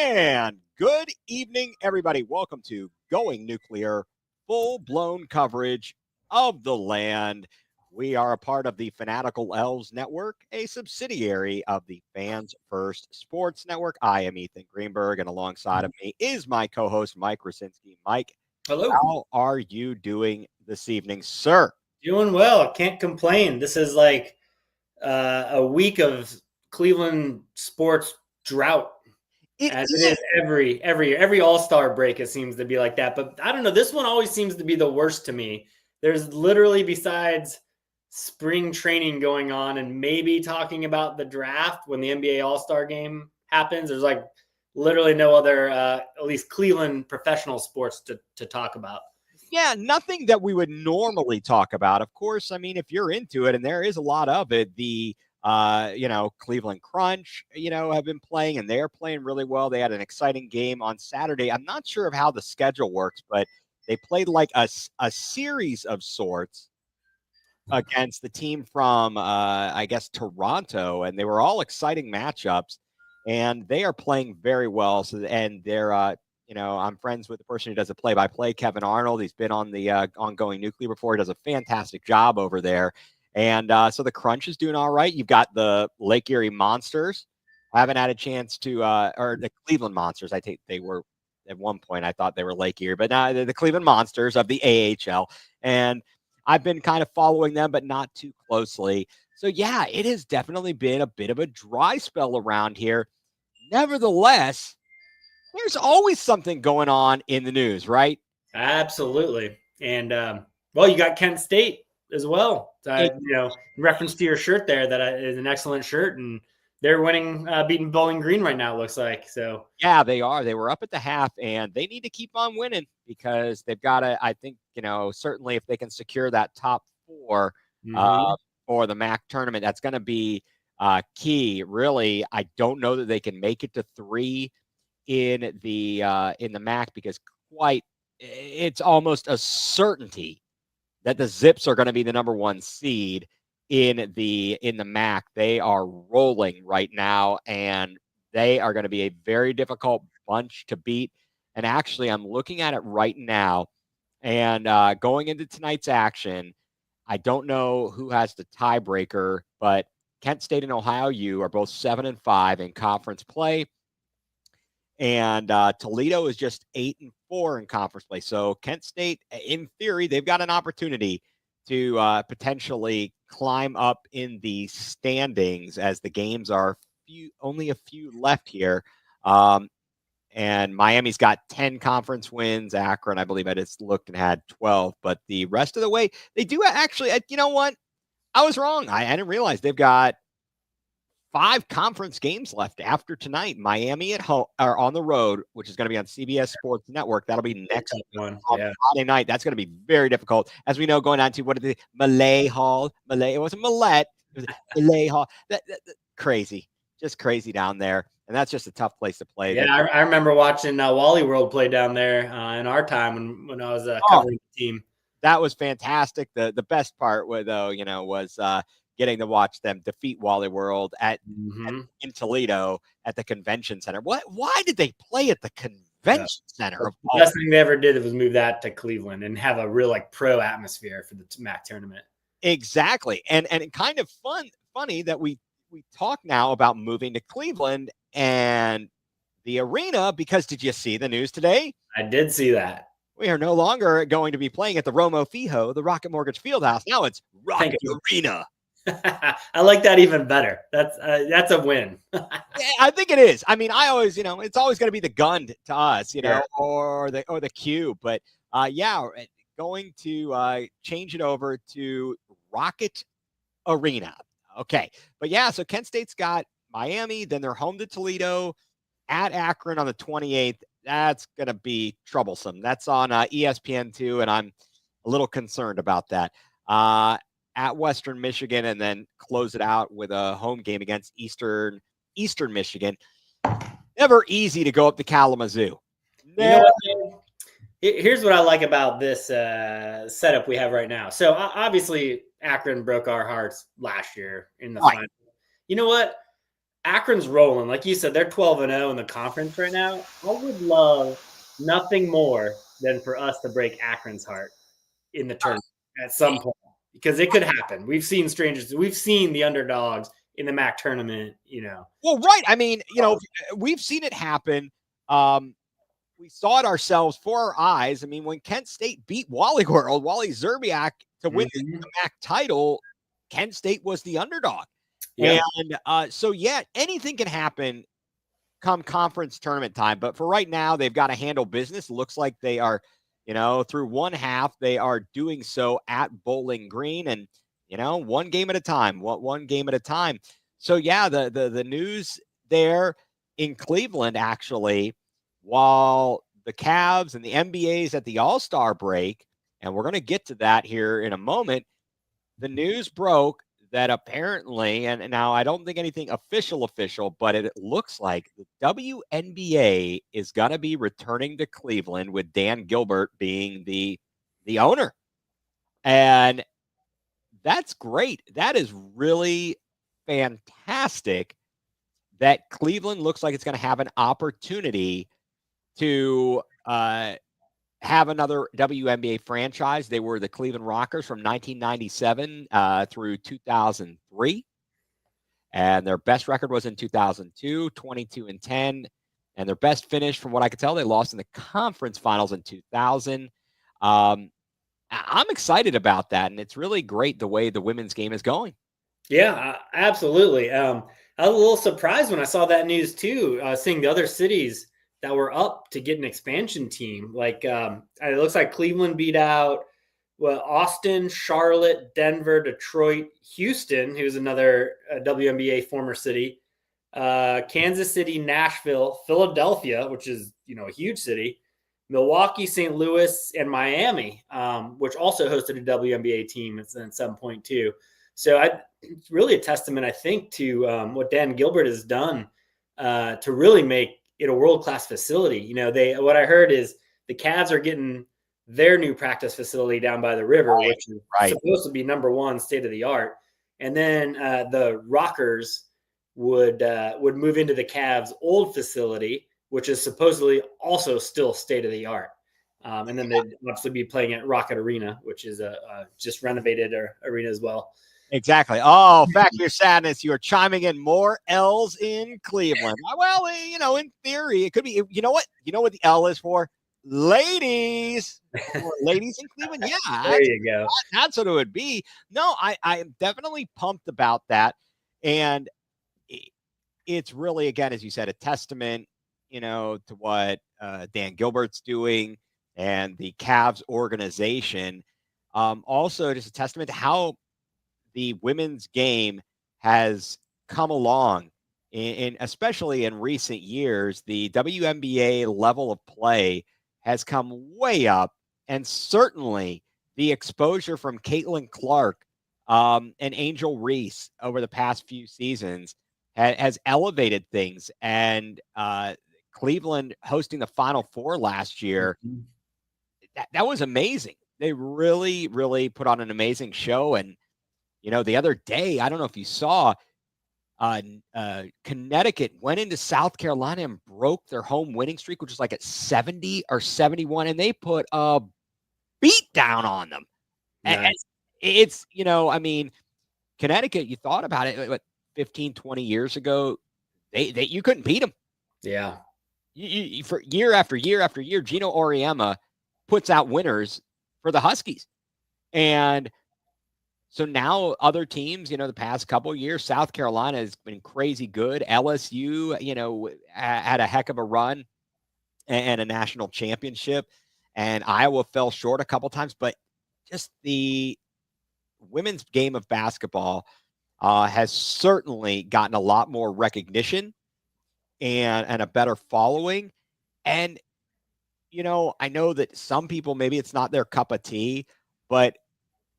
And good evening, everybody. Welcome to Going nuCLEar, full-blown coverage of the land. We are a part of the Fanatical Elves Network, a subsidiary of the Fans First Sports Network. I am Ethan Greenberg, and alongside of me is my co-host, Mike Rasinski. Mike, hello. How are you doing this evening, sir? Doing well. Can't complain. This is like a week of Cleveland sports drought. It is every year. Every All-Star break, it seems to be like that. But I don't know. This one always seems to be the worst to me. There's literally, besides spring training going on and maybe talking about the draft when the NBA All-Star game happens, there's like literally no other, at least Cleveland professional sports to talk about. Yeah, nothing that we would normally talk about. Of course, I mean, if you're into it, and there is a lot of it, the Cleveland Crunch, have been playing, and they're playing really well. They had an exciting game on Saturday. I'm not sure of how the schedule works, but they played like a series of sorts against the team from, I guess, Toronto, and they were all exciting matchups, and they are playing very well. So, and they're, I'm friends with the person who does the play-by-play, Kevin Arnold. He's been on the ongoing nuCLEar before. He does a fantastic job over there. And so the Crunch is doing all right. You've got the Lake Erie Monsters. I haven't had a chance to, or the Cleveland Monsters. I think they were, at one point, I thought they were Lake Erie, but now they're the Cleveland Monsters of the AHL. And I've been kind of following them, but not too closely. So, yeah, it has definitely been a bit of a dry spell around here. Nevertheless, there's always something going on in the news, right? Absolutely. And, well, you got Kent State as well. In reference to your shirt there, that is an excellent shirt, and they're winning, beating Bowling Green right now, it looks like. So yeah, they are. They were up at the half, and they need to keep on winning because they've got to, I think, certainly if they can secure that top four for the MAC tournament, that's going to be key. Really, I don't know that they can make it to 3 in the MAC because it's almost a certainty that the Zips are going to be the number 1 seed in the MAC. They are rolling right now, and they are going to be a very difficult bunch to beat. And actually, I'm looking at it right now, and going into tonight's action, I don't know who has the tiebreaker, but Kent State and Ohio U are both 7-5 in conference play. And Toledo is just 8-4 in conference play. So Kent State, in theory, they've got an opportunity to potentially climb up in the standings as the games are only a few left here. And Miami's got 10 conference wins. Akron, I believe I just looked and had 12. But the rest of the way, they do actually, you know what? I was wrong. I didn't realize they've got 5 conference games left after tonight. Miami at home or on the road, which is going to be on CBS Sports Network. That'll be next one on Friday night. That's going to be very difficult. As we know, going on to what is the Malay Hall? It wasn't Millette. It was Malay Hall. That crazy, just crazy down there. And that's just a tough place to play. Yeah, I remember watching Wally World play down there in our time when I was covering the team. That was fantastic. The best part was getting to watch them defeat Wally World in Toledo at the convention center. Why did they play at the convention center? The best thing they ever did was move that to Cleveland and have a real pro atmosphere for the MAC tournament. Exactly. And kind of funny that we talk now about moving to Cleveland and the arena, because did you see the news today? I did see that. We are no longer going to be playing at the Romo Fijo, the Rocket Mortgage Fieldhouse. Now it's Rocket Arena. I like that even better. That's a win. Yeah, I think it is. I mean, I always, it's always going to be the gun to us, or the cube. But going to change it over to Rocket Arena. Okay, but yeah, so Kent State's got Miami, then they're home to Toledo, at Akron on the 28th. That's going to be troublesome. That's on ESPN2, and I'm a little concerned about that. At Western Michigan, and then close it out with a home game against Eastern Michigan. Never easy to go up to Kalamazoo. Here's what I like about this setup we have right now. So obviously Akron broke our hearts last year in the final. You know what? Akron's rolling. Like you said, they're 12-0 in the conference right now. I would love nothing more than for us to break Akron's heart in the tournament at some point, because it could happen. We've seen strangers. We've seen the underdogs in the MAC tournament, Well, right. I mean, we've seen it happen. We saw it ourselves for our eyes. I mean, when Kent State beat Wally Zerbiak to win the MAC title, Kent State was the underdog. Yep. And so, yeah, anything can happen come conference tournament time. But for right now, they've got to handle business. It looks like they are, through one half, they are doing so at Bowling Green, and, one game at a time, one game at a time. So, yeah, the news there in Cleveland, actually, while the Cavs and the NBA's at the All-Star break, and we're going to get to that here in a moment, the news broke that apparently, and now I don't think anything official, but it looks like the WNBA is going to be returning to Cleveland, with Dan Gilbert being the owner. And that's great. That is really fantastic that Cleveland looks like it's going to have an opportunity to have another WNBA franchise. They were the Cleveland Rockers from 1997 through 2003. And their best record was in 2002, 22-10. And their best finish, from what I could tell, they lost in the conference finals in 2000. I'm excited about that. And it's really great the way the women's game is going. Yeah, absolutely. I was a little surprised when I saw that news too, seeing the other cities that were up to get an expansion team. Like it looks like Cleveland beat out Austin, Charlotte, Denver, Detroit, Houston, who's another WNBA former city, Kansas City, Nashville, Philadelphia, which is a huge city, Milwaukee, St. Louis, and Miami, which also hosted a WNBA team at some point too. So it's really a testament, I think, to what Dan Gilbert has done to really make it a world-class facility. What I heard is the Cavs are getting their new practice facility down by the river, which is supposed to be number one, state of the art. And then the Rockers would move into the Cavs' old facility, which is supposedly also still state of the art. And then they'd obviously be playing at Rocket Arena, which is a just renovated arena as well. Exactly. Oh, Factor Sadness, you are chiming in more L's in Cleveland. Well, in theory, it could be. You know what? You know what the L is for? Ladies. Ladies in Cleveland. Yeah. There you go. That's what it would be. No, I am definitely pumped about that. And it's really, again, as you said, a testament, to what Dan Gilbert's doing and the Cavs organization. Also, just a testament to how the women's game has come along, especially in recent years. The WNBA level of play has come way up, and certainly the exposure from Caitlin Clark and Angel Reese over the past few seasons has elevated things. And Cleveland hosting the Final Four last year, that was amazing. They really, really put on an amazing show. And the other day, I don't know if you saw, Connecticut went into South Carolina and broke their home winning streak, which was like at 70 or 71, and they put a beat down on them. Nice. And it's, I mean, Connecticut, you thought about it, 15, 20 years ago, you couldn't beat them. Yeah. You for year after year after year, Gino Auriemma puts out winners for the Huskies. And so now other teams, the past couple of years, South Carolina has been crazy good. LSU, had a heck of a run and a national championship. And Iowa fell short a couple times. But just the women's game of basketball has certainly gotten a lot more recognition and a better following. And, I know that some people, maybe it's not their cup of tea, but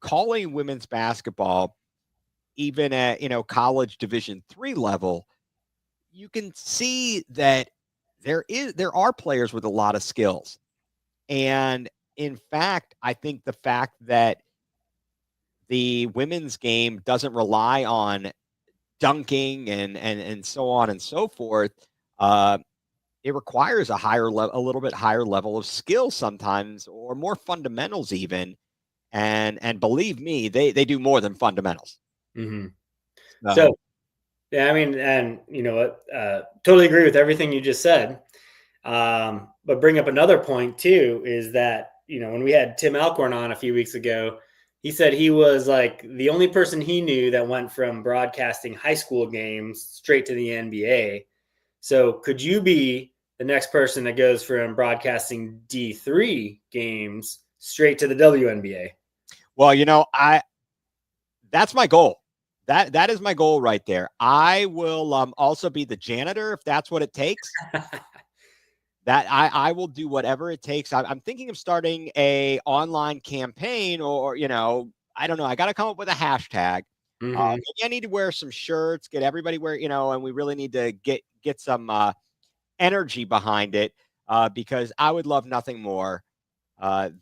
calling women's basketball, even at, college Division III level, you can see that there are players with a lot of skills. And in fact, I think the fact that the women's game doesn't rely on dunking and so on and so forth, it requires a little bit higher level of skill sometimes, or more fundamentals even. And believe me, they do more than fundamentals. Mm-hmm. So, yeah, I mean, and you know what? Totally agree with everything you just said. But bring up another point too, is that, you know, when we had Tim Alcorn on a few weeks ago, he said he was like the only person he knew that went from broadcasting high school games straight to the NBA. So could you be the next person that goes from broadcasting D3 games straight to the WNBA? Well, you know, that's my goal. That is my goal right there. I will also be the janitor if that's what it takes. That I will do whatever it takes. I'm thinking of starting a online campaign, or you know, I don't know. I got to come up with a hashtag. Maybe I need to wear some shirts, get everybody wear, you know, and we really need to get some energy behind it, because I would love nothing more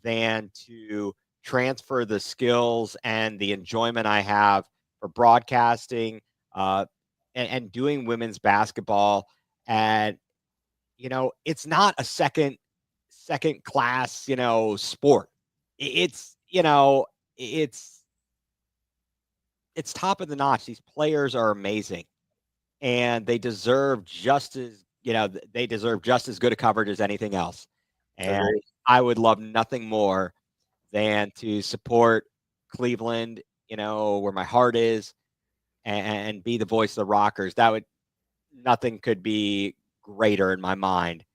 than to transfer the skills and the enjoyment I have for broadcasting and doing women's basketball. And you know, it's not a second class, you know, sport. It's, you know, it's top of the notch. These players are amazing, and they deserve just as, you know, they deserve just as good a coverage as anything else. And Agreed. I would love nothing more than to support Cleveland, you know, where my heart is, and be the voice of the Rockers. Nothing could be greater in my mind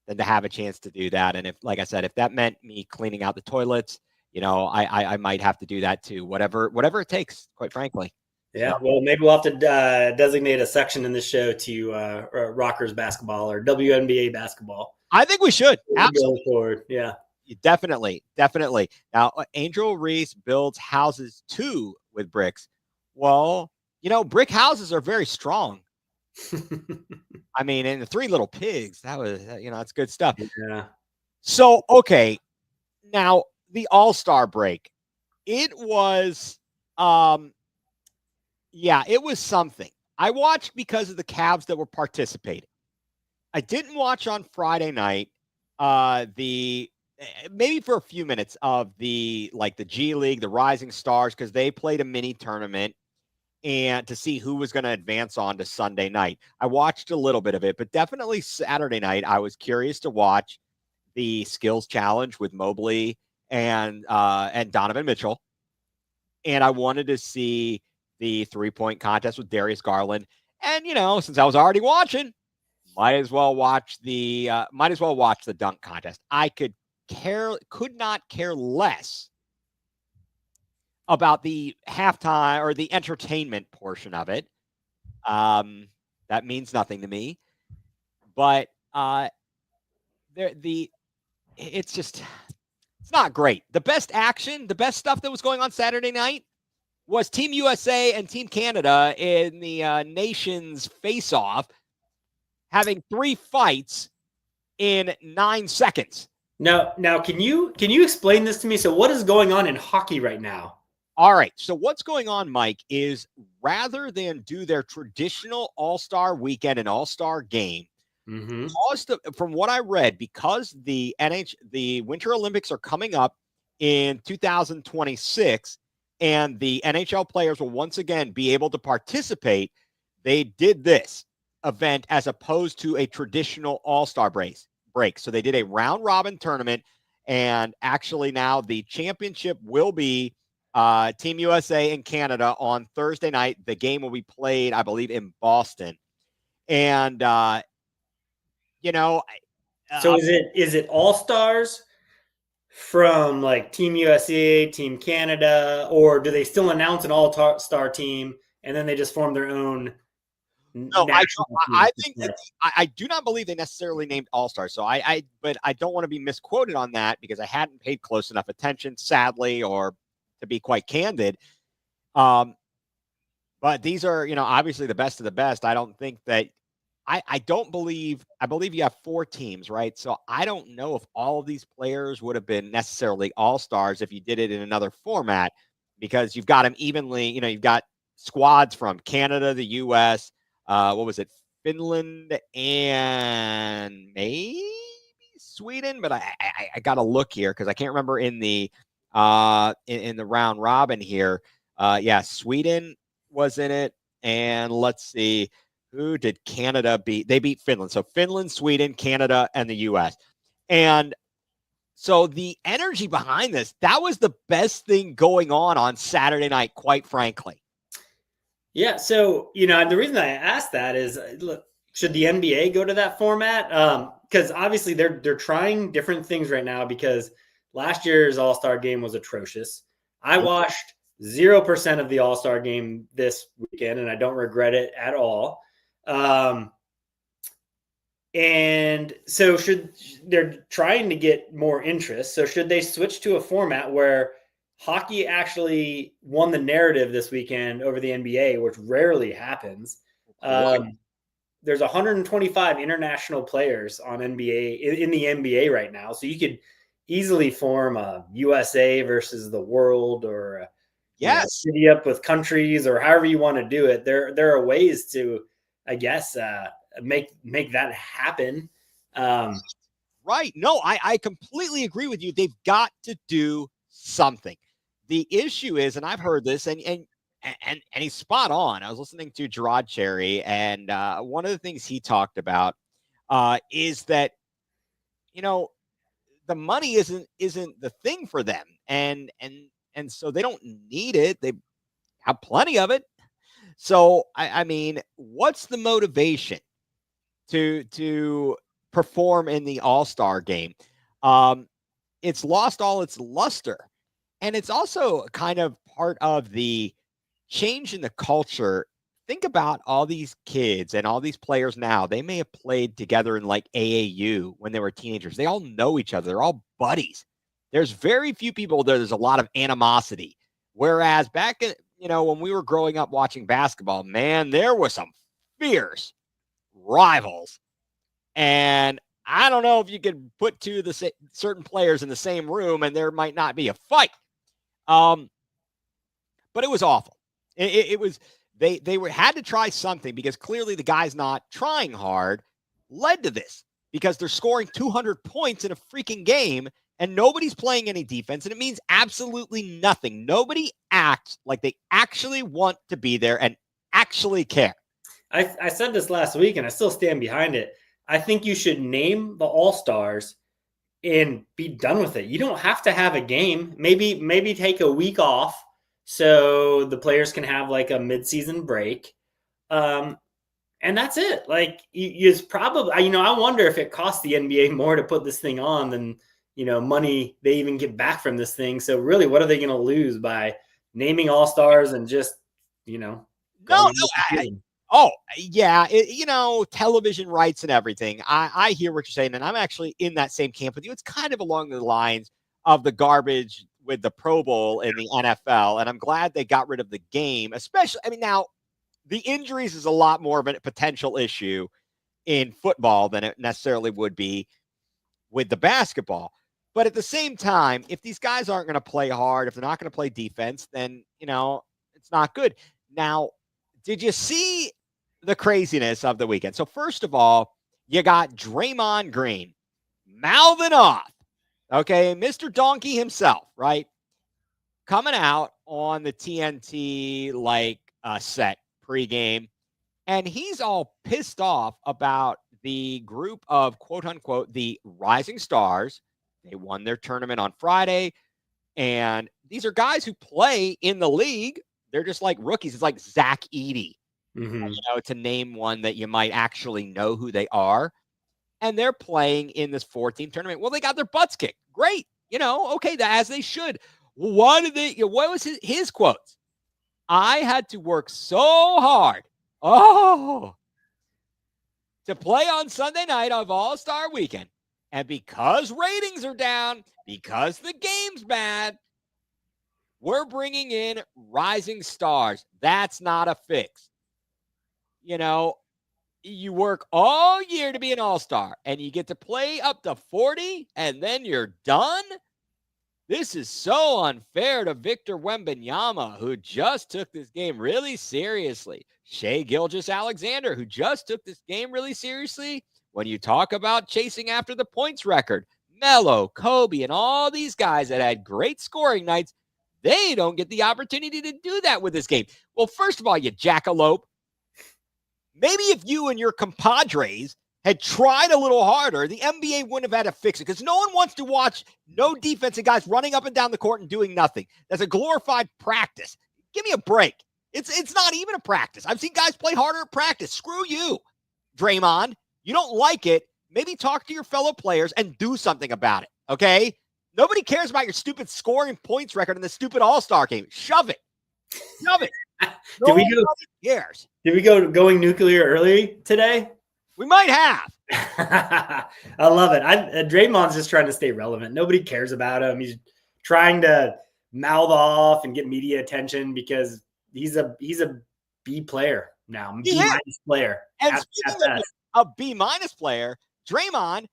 than to have a chance to do that. And if, like I said, if that meant me cleaning out the toilets, you know, I might have to do that too. Whatever it takes, quite frankly. Yeah, So, well, maybe we'll have to designate a section in the show to Rockers basketball or WNBA basketball. I think we should. Absolutely. Going forward. Yeah. Definitely. Now, Angel Reese builds houses too with bricks. Well, you know, brick houses are very strong. I mean, and the Three Little Pigs, that was, you know, that's good stuff. Yeah. So, okay. Now, the All-Star break. It was, it was something. I watched because of the Cavs that were participating. I didn't watch on Friday night, maybe for a few minutes of the G League, the Rising Stars, because they played a mini tournament, and to see who was going to advance on to Sunday night. I watched a little bit of it, but definitely Saturday night, I was curious to watch the skills challenge with Mobley and Donovan Mitchell. And I wanted to see the 3-point contest with Darius Garland. And, you know, since I was already watching, might as well watch the dunk contest. I could not care less about the halftime or the entertainment portion of it. That means nothing to me. But it's not great. The best action, the best stuff that was going on Saturday night was Team USA and Team Canada in the nations face-off, having 3 fights in 9 seconds. Now, can you explain this to me? So, what is going on in hockey right now? All right. So what's going on, Mike, is rather than do their traditional All-Star weekend and All-Star game, from what I read, because the Winter Olympics are coming up in 2026, and the NHL players will once again be able to participate, they did this event as opposed to a traditional All-Star break. So they did a round-robin tournament, and actually now the championship will be Team USA and Canada on Thursday night. The game will be played, I believe, in Boston. And, you know. So is it all-stars from like Team USA, Team Canada, or do they still announce an all-star team and then they just form their own? No, I think that I do not believe they necessarily named all-stars. So but I don't want to be misquoted on that because I hadn't paid close enough attention, sadly, or to be quite candid. But these are, you know, obviously the best of the best. I don't think that I believe you have 4 teams, right? So I don't know if all of these players would have been necessarily all-stars if you did it in another format, because you've got them evenly, you know, you've got squads from Canada, the U.S., what was it, Finland, and maybe Sweden, but I got to look here because I can't remember in the round robin here. Yeah, Sweden was in it, and let's see, who did Canada beat? They beat Finland. So Finland, Sweden, Canada, and the U.S. And so the energy behind this, that was the best thing going on Saturday night, quite frankly. Yeah, so, the reason I asked that is, look, should the NBA go to that format? Because obviously they're trying different things right now because last year's All-Star game was atrocious. I watched 0% of the All-Star game this weekend, and I don't regret it at all. And so they're trying to get more interest. So should they switch to a format where hockey actually won the narrative this weekend over the NBA, which rarely happens? There's 125 international players on NBA in the NBA right now. So you could easily form a USA versus the world, or city up with countries, or however you want to do it. There are ways to, I guess, make that happen. Right. No, I completely agree with you. They've got to do something. The issue is, and I've heard this, and he's spot on. I was listening to Gerard Cherry, and one of the things he talked about is that, the money isn't the thing for them, and so they don't need it. They have plenty of it. So I mean, what's the motivation to perform in the All-Star game? It's lost all its luster. And it's also kind of part of the change in the culture. Think about all these kids and all these players now. They may have played together in like AAU when they were teenagers. They all know each other. They're all buddies. There's very few people there. There's a lot of animosity. Whereas back in, when we were growing up watching basketball, man, there was some fierce rivals. And I don't know if you could put certain players in the same room and there might not be a fight. But it was awful. It was they had to try something, because clearly the guy's not trying hard led to this, because they're scoring 200 points in a freaking game and nobody's playing any defense, and it means absolutely nothing. Nobody acts like they actually want to be there and actually care. I said this last week and I still stand behind it. I think you should name the All-Stars and be done with it. You don't have to have a game. Maybe take a week off so the players can have like a midseason break. And that's it. Like, it's probably, I wonder if it costs the NBA more to put this thing on than, money they even get back from this thing. So really, what are they going to lose by naming All-Stars and just, Oh, yeah. Television rights and everything. I hear what you're saying, and I'm actually in that same camp with you. It's kind of along the lines of the garbage with the Pro Bowl in the NFL, and I'm glad they got rid of the game, especially, now, the injuries is a lot more of a potential issue in football than it necessarily would be with the basketball. But at the same time, if these guys aren't going to play hard, if they're not going to play defense, then, it's not good. Now, did you see the craziness of the weekend? So first of all, you got Draymond Green mouthing off, okay, Mr. Donkey himself, right, coming out on the TNT set pregame, and he's all pissed off about the group of quote unquote the rising stars. They won their tournament on Friday, and these are guys who play in the league. They're just like rookies. It's like Zach Edey, to name one that you might actually know who they are. And they're playing in this 14 tournament. Well, they got their butts kicked. Great. Okay, as they should. What was his quotes? I had to work so hard. To play on Sunday night of All-Star Weekend. And because ratings are down, because the game's bad, we're bringing in rising stars. That's not a fix. You work all year to be an all-star, and you get to play up to 40, and then you're done? This is so unfair to Victor Wembanyama, who just took this game really seriously. Shai Gilgeous-Alexander, who just took this game really seriously. When you talk about chasing after the points record, Melo, Kobe, and all these guys that had great scoring nights, they don't get the opportunity to do that with this game. Well, first of all, you jackalope. Maybe if you and your compadres had tried a little harder, the NBA wouldn't have had to fix it, because no one wants to watch no defensive guys running up and down the court and doing nothing. That's a glorified practice. Give me a break. It's not even a practice. I've seen guys play harder at practice. Screw you, Draymond. You don't like it. Maybe talk to your fellow players and do something about it, okay? Nobody cares about your stupid scoring points record in the stupid All-Star game. Shove it. Shove it. Nobody cares. Did we go going nuclear early today? We might have. I love it. Draymond's just trying to stay relevant. Nobody cares about him. He's trying to mouth off and get media attention because he's a B player now. B minus player. And speaking of a B minus player, Draymond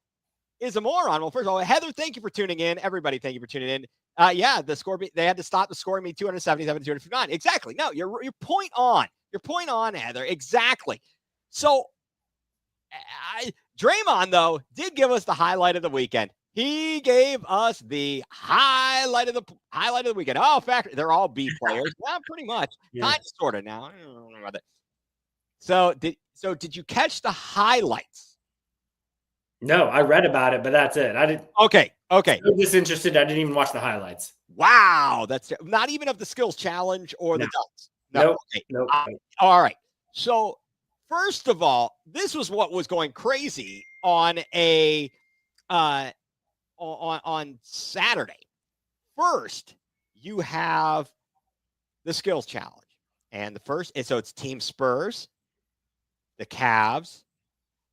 is a moron. Well, first of all, Heather, thank you for tuning in. Everybody, thank you for tuning in. The score, they had to stop the scoring me 277 to 259. Exactly. No, you're point on. Your point on, Heather. Exactly. So Draymond, though, did give us the highlight of the weekend. He gave us the highlight of the weekend. Oh, fact, they're all B players. Yeah, pretty much. Yeah. Kind of, sort of now. I don't know about that. So did you catch the highlights? No, I read about it, but that's it. I didn't. Okay. I was disinterested. I didn't even watch the highlights. Wow, that's not even of the skills challenge or the dunks. No. Nope. All right. So first of all, this was what was going crazy on on Saturday. First, you have the skills challenge, and so it's Team Spurs, the Cavs,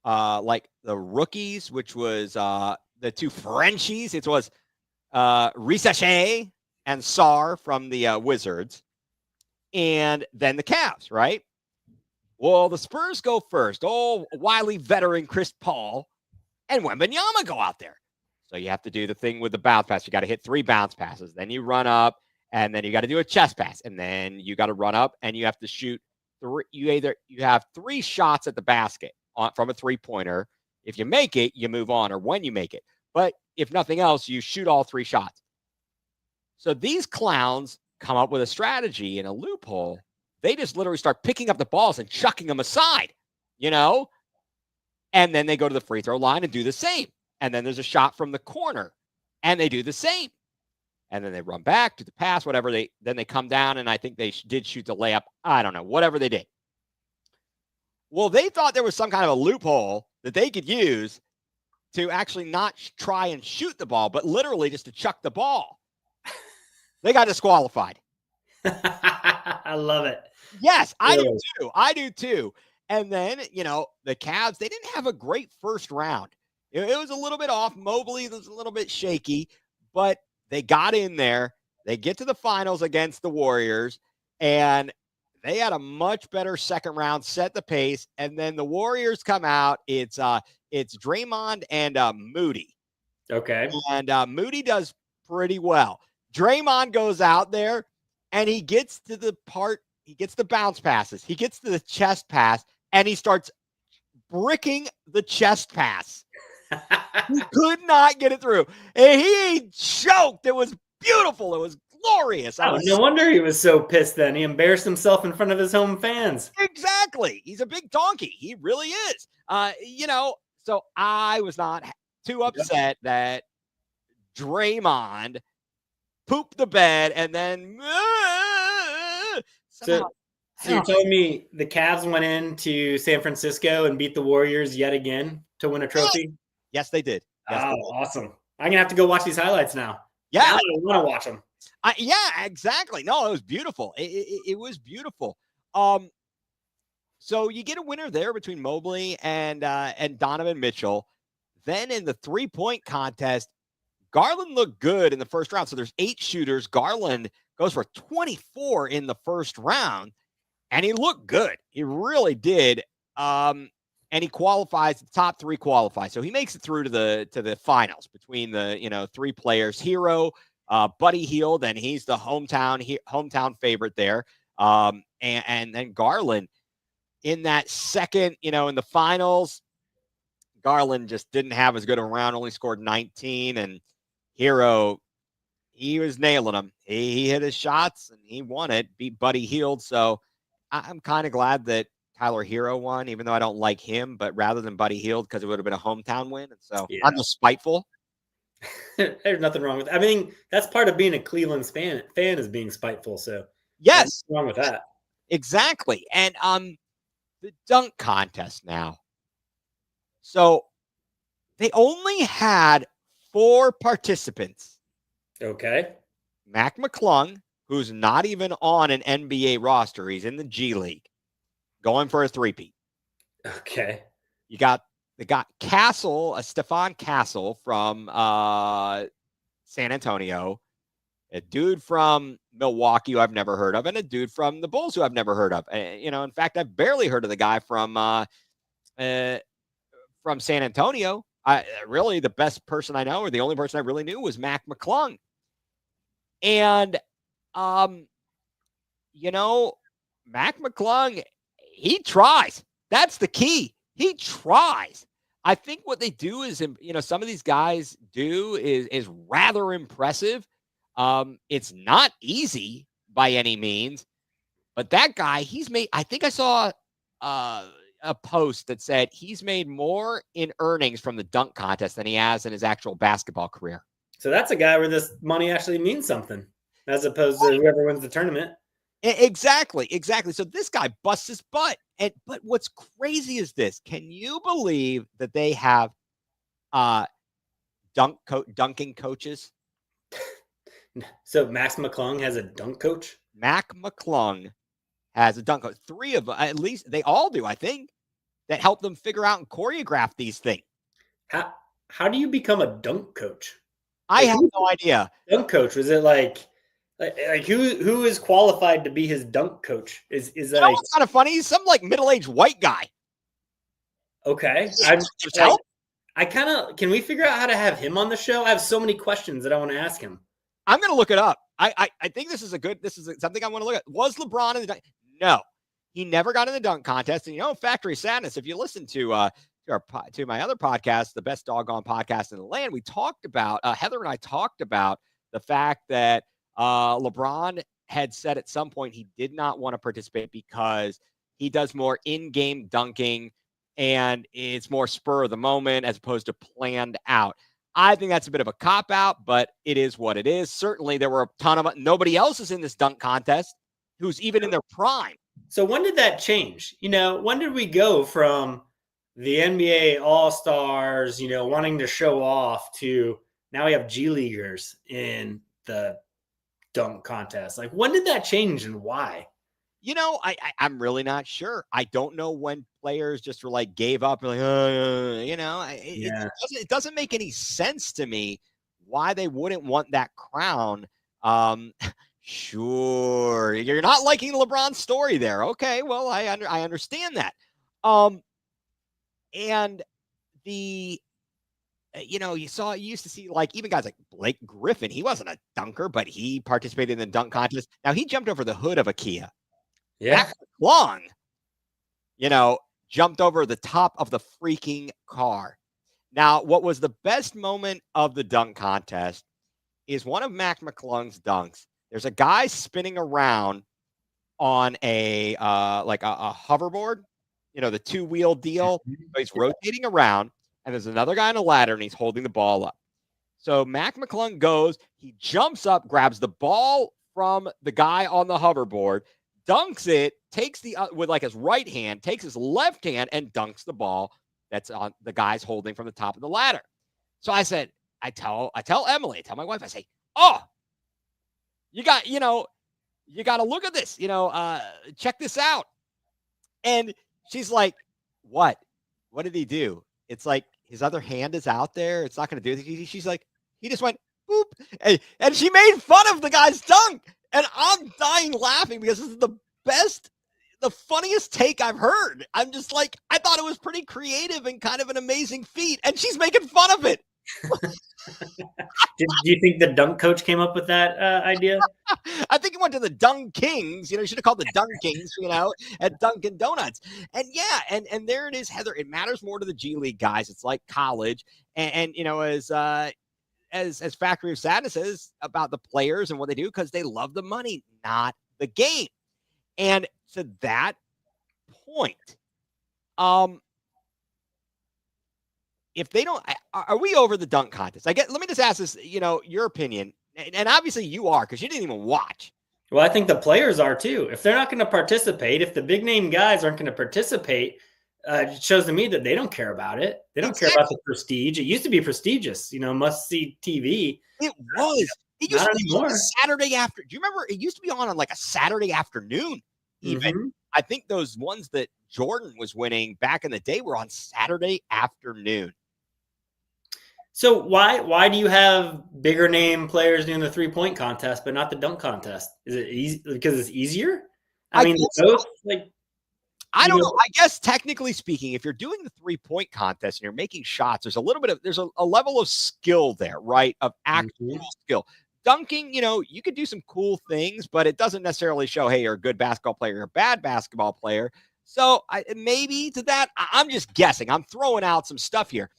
like the rookies, which was the two Frenchies. It was Risache and Sar from the Wizards, and then the Cavs, right? Well, the Spurs go first. Oh, wily veteran Chris Paul and Wembanyama go out there. So you have to do the thing with the bounce pass. You got to hit 3 bounce passes. Then you run up, and then you got to do a chest pass. And then you got to run up, and you have to shoot 3. You have 3 shots at the basket from a 3-pointer. If you make it, you move on, or when you make it. But if nothing else, you shoot all 3 shots. So these clowns come up with a strategy and a loophole. They just literally start picking up the balls and chucking them aside, and then they go to the free throw line and do the same. And then there's a shot from the corner, and they do the same. And then they run back to the pass, whatever. Then they come down, and I think they did shoot the layup. I don't know, whatever they did. Well, they thought there was some kind of a loophole that they could use to actually not try and shoot the ball, but literally just to chuck the ball. They got disqualified. I love it. Yes, I do too. I do too. And then, the Cavs, they didn't have a great first round. It was a little bit off. Mobley was a little bit shaky, but they got in there. They get to the finals against the Warriors, and they had a much better second round, set the pace, and then the Warriors come out. It's Draymond and Moody. Okay. And Moody does pretty well. Draymond goes out there, and he gets to the bounce passes. He gets to the chest pass, and he starts bricking the chest pass. He could not get it through. And he choked. It was beautiful. It was glorious. No wonder he was so pissed then. He embarrassed himself in front of his home fans. Exactly. He's a big donkey. He really is. So I was not too upset that Draymond pooped the bed and then So you're telling me the Cavs went into San Francisco and beat the Warriors yet again to win a trophy? Yes, they did. Yes, they did. Awesome. I'm going to have to go watch these highlights now. Yeah. Now I want to watch them. Yeah, exactly. No, it was beautiful. It was beautiful. So you get a winner there between Mobley and Donovan Mitchell. Then in the 3-point contest, Garland looked good in the first round. So there's 8 shooters. Garland goes for 24 in the first round, and he looked good. He really did. And he qualifies. The top 3 qualify. So he makes it through to the finals between the 3 players. Hero, Buddy Hield, and he's the hometown favorite there. And then Garland in that second, in the finals, Garland just didn't have as good a round, only scored 19, and Hero, he was nailing them. He hit his shots and he won it, beat Buddy Hield. So I'm kind of glad that Tyler Hero won, even though I don't like him, but rather than Buddy Hield, because it would have been a hometown win. And so I'm just spiteful. There's nothing wrong with it. I mean, that's part of being a Cleveland fan is being spiteful. So yes, nothing wrong with that. Exactly. And the dunk contest now. So they only had 4 participants. Okay. Mac McClung, who's not even on an NBA roster. He's in the G League, going for a three-peat. Okay. You got Castle, Stefan Castle from San Antonio, a dude from Milwaukee who I've never heard of, and a dude from the Bulls who I've never heard of. In fact, I've barely heard of the guy from San Antonio. Really, the best person I know, or the only person I really knew, was Mac McClung. And, Mac McClung, he tries. That's the key. He tries. I think what they do is, some of these guys do is rather impressive. It's not easy by any means, but that guy, I think I saw a post that said he's made more in earnings from the dunk contest than he has in his actual basketball career. So that's a guy where this money actually means something, as opposed to whoever wins the tournament. Exactly. So this guy busts his butt. But what's crazy is this. Can you believe that they have dunking coaches? So Max McClung has a dunk coach? Mac McClung has a dunk coach. 3 of them, at least, they all do, I think, that help them figure out and choreograph these things. How do you become a dunk coach? I have no idea. Dunk coach, was it like who is qualified to be his dunk coach? Is that what's kind of funny? He's some middle-aged white guy. Okay. Can we figure out how to have him on the show? I have so many questions that I want to ask him. I'm going to look it up. I think this is something I want to look at. Was LeBron in the dunk? No, he never got in the dunk contest. And Factory Sadness, if you listen to my other podcast, the best doggone podcast in the land, we talked about, Heather and I talked about the fact that LeBron had said at some point he did not want to participate because he does more in-game dunking and it's more spur of the moment as opposed to planned out. I think that's a bit of a cop-out, but it is what it is. Certainly, there were a ton of nobody else is in this dunk contest who's even in their prime. So when did that change? When did we go from the NBA All-Stars, wanting to show off, to now we have G Leaguers in the dunk contest? Like, when did that change and why? I'm really not sure. I don't know when players just were gave up and it doesn't make any sense to me why they wouldn't want that crown. Sure, you're not liking LeBron's story there. Okay, well, I understand that. And the you used to see even guys like Blake Griffin. He wasn't a dunker, but he participated in the dunk contest. Now he jumped over the hood of a Kia. Yeah. Long, jumped over the top of the freaking car. Now, what was the best moment of the dunk contest is one of Mac McClung's dunks. There's a guy spinning around on a hoverboard, the 2-wheel deal. So he's rotating around, and there's another guy on a ladder, and he's holding the ball up. So Mac McClung goes, he jumps up, grabs the ball from the guy on the hoverboard, dunks it, takes with his right hand, takes his left hand and dunks the ball that's on the guy's holding from the top of the ladder. So I said, I tell Emily, I tell my wife, I say, oh, you got to look at this, check this out. And she's like, what did he do? It's like his other hand is out there. It's not going to do anything. She's like, he just went boop. And she made fun of the guy's dunk. And I'm dying laughing because this is the funniest take I've heard. I'm just I thought it was pretty creative and kind of an amazing feat. And she's making fun of it. Do you think the dunk coach came up with that idea? I think he went to the Dunk Kings. You should have called the Dunk Kings, at Dunkin' Donuts. And yeah, and there it is, Heather. It matters more to the G League guys. It's like college. And as Factory of Sadness is about the players and what they do, because they love the money, not the game. And to that point, if they don't, are we over the dunk contest? Let me just ask this, your opinion, and obviously you are, because you didn't even watch. Well, I think the players are too. If they're not going to participate, if the big name guys aren't going to participate, it shows to me that they don't care about it. They don't care about the prestige. It used to be prestigious, must see TV. It was. It used not to be anymore. on a Saturday after. Do you remember? It used to be on like a Saturday afternoon. Even I think those ones that Jordan was winning back in the day were on Saturday afternoon. So why do you have bigger name players doing the 3-point contest but not the dunk contest? Is it easy because it's easier? I mean, both I don't know. I guess technically speaking, if you're doing the 3-point contest and you're making shots, there's a level of skill there, right? Of actual skill. Dunking, you could do some cool things, but it doesn't necessarily show, hey, you're a good basketball player, you're a bad basketball player. So maybe to that, I'm just guessing. I'm throwing out some stuff here.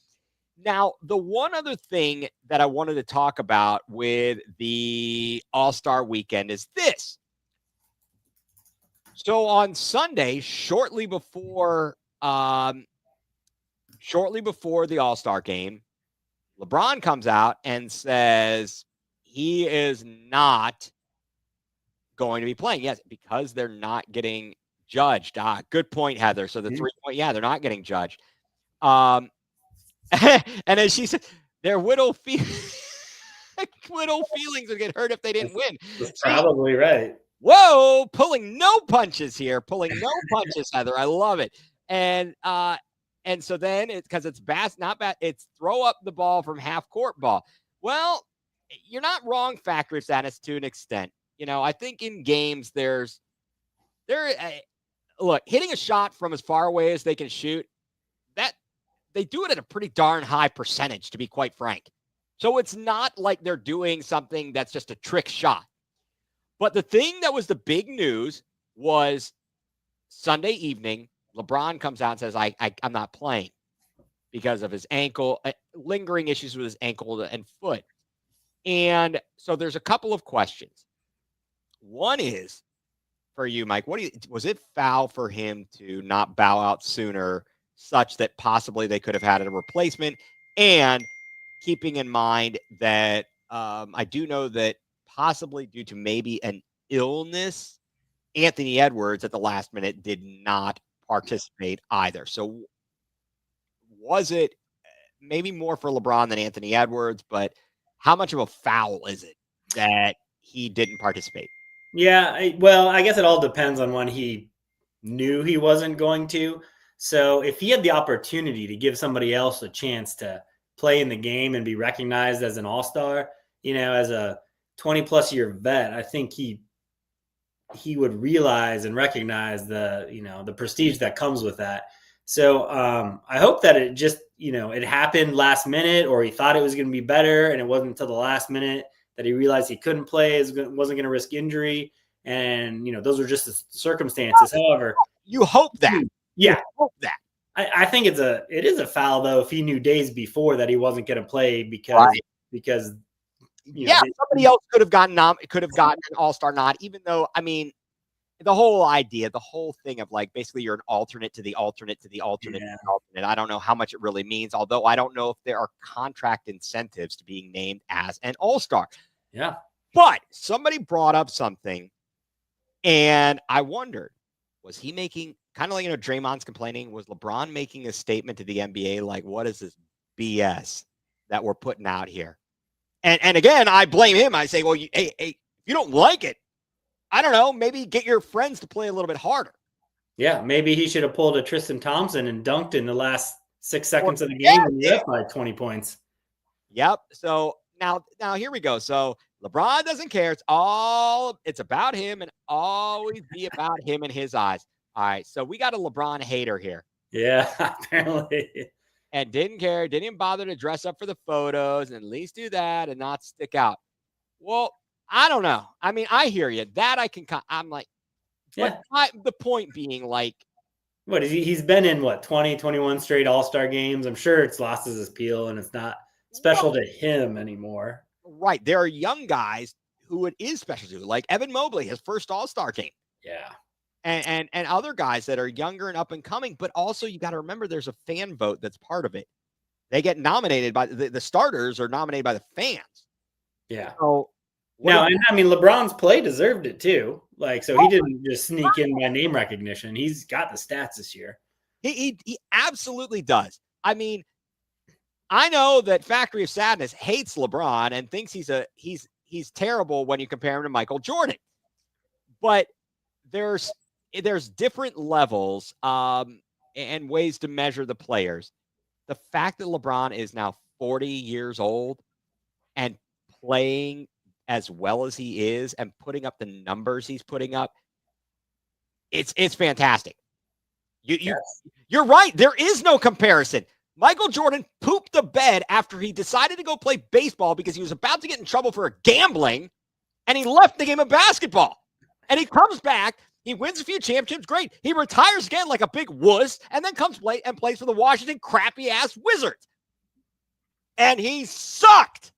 Now, the one other thing that I wanted to talk about with the All-Star weekend is this. So on Sunday, shortly before the All-Star game, LeBron comes out and says he is not going to be playing. Yes, because they're not getting judged. Good point, Heather. So the 3-point, they're not getting judged. And as she said, their widow feelings would get hurt if they didn't win. That's probably right. Whoa, pulling no punches here. Pulling no punches, Heather. I love it. And so then because it's not bad, it's throw up the ball from half court ball. Well, you're not wrong, Factory of Sadness, to an extent. I think in games look, hitting a shot from as far away as they can shoot, that they do it at a pretty darn high percentage, to be quite frank. So it's not like they're doing something that's just a trick shot. But the thing that was the big news was Sunday evening, LeBron comes out and says, I'm not playing because of his ankle, lingering issues with his ankle and foot. And so there's a couple of questions. One is for you, Mike, was it foul for him to not bow out sooner, such that possibly they could have had a replacement? And keeping in mind that I do know that possibly due to maybe an illness, Anthony Edwards at the last minute did not participate either. So was it maybe more for LeBron than Anthony Edwards? But how much of a foul is it that he didn't participate? Yeah, I guess it all depends on when he knew he wasn't going to. So if he had the opportunity to give somebody else a chance to play in the game and be recognized as an all-star, as a 20-plus year vet, I think he would realize and recognize the prestige that comes with that. So I hope that it just, it happened last minute, or he thought it was going to be better and it wasn't until the last minute that he realized he couldn't play, wasn't going to risk injury. And, those were just the circumstances. However, you hope that. Yeah. You hope that. I think it is a foul, though, if he knew days before that he wasn't going to play because somebody else could have gotten an all-star nod, even though, I mean, the whole idea, the whole thing of like basically you're an alternate to the alternate to the alternate to the alternate. I don't know how much it really means, although I don't know if there are contract incentives to being named as an all-star. Yeah. But somebody brought up something, and I wondered, was he making kind of like, Draymond's complaining, was LeBron making a statement to the NBA like, what is this BS that we're putting out here? And again, I blame him. I say, well, hey, if you don't like it, I don't know, maybe get your friends to play a little bit harder. Yeah, maybe he should have pulled a Tristan Thompson and dunked in the last 6 seconds of the game and left by 20 points. Yep. So now here we go. So LeBron doesn't care. It's about him and always be about him in his eyes. All right. So we got a LeBron hater here. Yeah, apparently. and didn't care, didn't even bother to dress up for the photos, and at least do that and not stick out. Well, I don't know. I mean, I hear you. That I'm like, Yeah. but the point being, like, what is he's been in 20, 21 straight All-Star games. I'm sure it's lost his appeal and it's not special to him anymore. Right. There are young guys who it is special to, like Evan Mobley, his first All-Star game. Yeah. And other guys that are younger and up and coming, but also you got to remember there's a fan vote that's part of it. They get nominated by the starters are nominated by the fans. Yeah. So now, and I mean, LeBron's play deserved it too. Like, so he didn't just sneak in by name recognition. He's got the stats this year. He absolutely does. I mean, I know that Factory of Sadness hates LeBron and thinks he's terrible when you compare him to Michael Jordan. But there's different levels and ways to measure the players. The fact that LeBron is now 40 years old and playing as well as he is and putting up the numbers he's putting up, it's fantastic. You're right. There is no comparison. Michael Jordan pooped the bed after he decided to go play baseball because he was about to get in trouble for gambling, and he left the game of basketball. And he comes back, he wins a few championships, great. He retires again like a big wuss, and then comes play and plays for the Washington crappy-ass Wizards. And he sucked.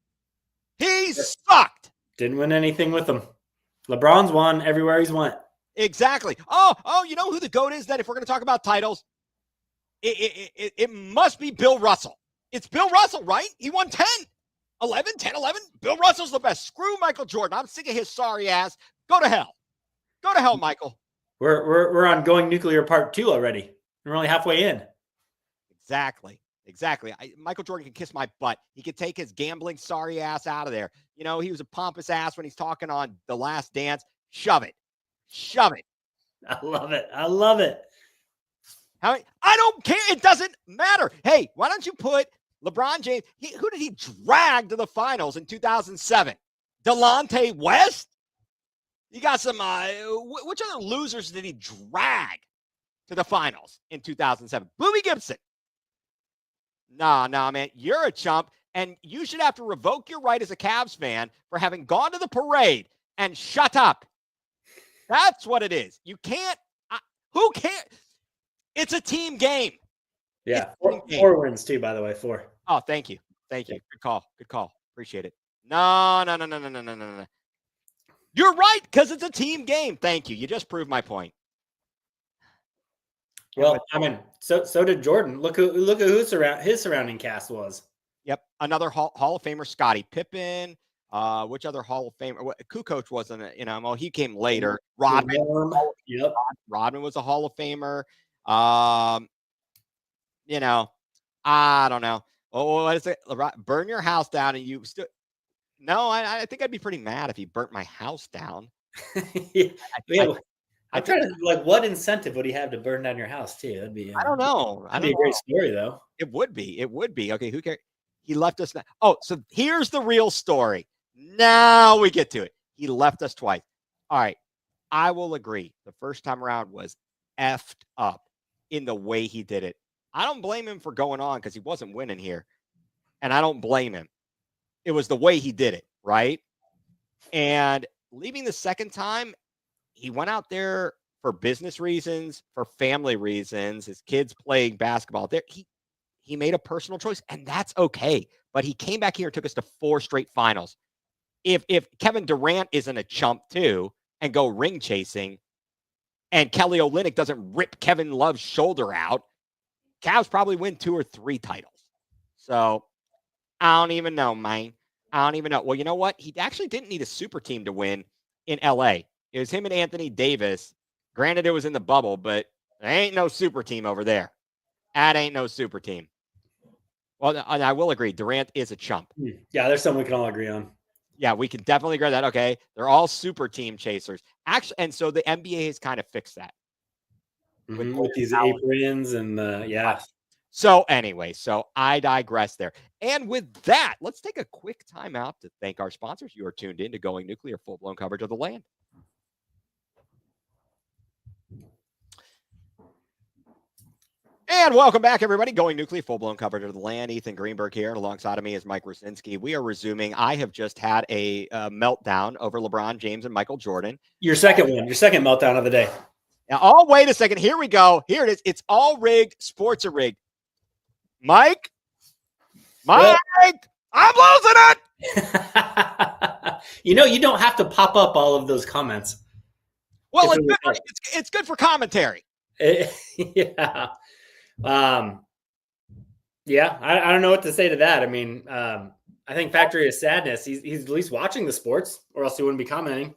He sucked. Didn't win anything with them. LeBron's won everywhere he's went. Exactly. Oh, you know who the GOAT is then if we're going to talk about titles? It must be Bill Russell. It's Bill Russell, right? He won 10, 11. Bill Russell's the best. Screw Michael Jordan. I'm sick of his sorry ass. Go to hell. Go to hell, Michael. We're on Going Nuclear Part 2 already. We're only halfway in. Exactly. Michael Jordan can kiss my butt. He could take his gambling sorry ass out of there. You know, he was a pompous ass when he's talking on The Last Dance. Shove it. I love it. I don't care. It doesn't matter. Hey, why don't you put LeBron James? Who did he drag to the finals in 2007? Delonte West? You got some, which other losers did he drag to the finals in 2007? Boobie Gibson. Nah, man. You're a chump, and you should have to revoke your right as a Cavs fan for having gone to the parade and shut up. That's what it is. You can't. Who can't? It's a team game. Yeah. 4 wins too, by the way. 4. Oh, thank you. Good call. Appreciate it. No. You're right, because it's a team game. Thank you. You just proved my point. Well, I mean, so did Jordan. Look who his surrounding cast was. Yep. Another Hall of Famer, Scottie Pippen. Which other Hall of Famer? Kukoc wasn't, well, he came later. Rodman. Yep. Rodman was a Hall of Famer. I don't know. Oh, what is it? Burn your house down and you still. No, I think I'd be pretty mad if he burnt my house down. I'm trying to what incentive would he have to burn down your house too? That'd be. I don't know. That'd be a great story though. It would be. Okay, who cares? He left us. Oh, so here's the real story. Now we get to it. He left us twice. All right, I will agree. The first time around was effed up in the way he did it. I don't blame him for going on because he wasn't winning here, and I don't blame him. It was the way he did it, right? And leaving the second time, he went out there for business reasons, for family reasons. His kids playing basketball there. He made a personal choice, and that's okay. But he came back here and took us to 4 straight finals. If Kevin Durant isn't a chump too and go ring chasing, and Kelly Olynyk doesn't rip Kevin Love's shoulder out, Cavs probably win 2 or 3 titles. So I don't even know, man. I don't even know. Well, you know what? He actually didn't need a super team to win in LA. It was him and Anthony Davis. Granted, it was in the bubble, but there ain't no super team over there. That ain't no super team. Well, I will agree. Durant is a chump. Yeah, there's something we can all agree on. Yeah, we can definitely agree on that. Okay, they're all super team chasers. Actually, and so the NBA has kind of fixed that. With these aprons and yeah. So anyway, so I digress there. And with that, let's take a quick time out to thank our sponsors. You are tuned in to Going Nuclear, full-blown coverage of the land. And welcome back, everybody. Going nuCLEar, full-blown coverage of the land. Ethan Greenberg here. Alongside of me is Mike Rasinski. We are resuming. I have just had a meltdown over LeBron James and Michael Jordan. Your second meltdown of the day. Now, oh, wait a second. Here we go. Here it is. It's all rigged. Sports are rigged. Mike, I'm losing it. You don't have to pop up all of those comments. Well, it's good for commentary. Yeah. Yeah, I don't know what to say to that. I mean, I think Factory of Sadness, he's at least watching the sports, or else he wouldn't be commenting.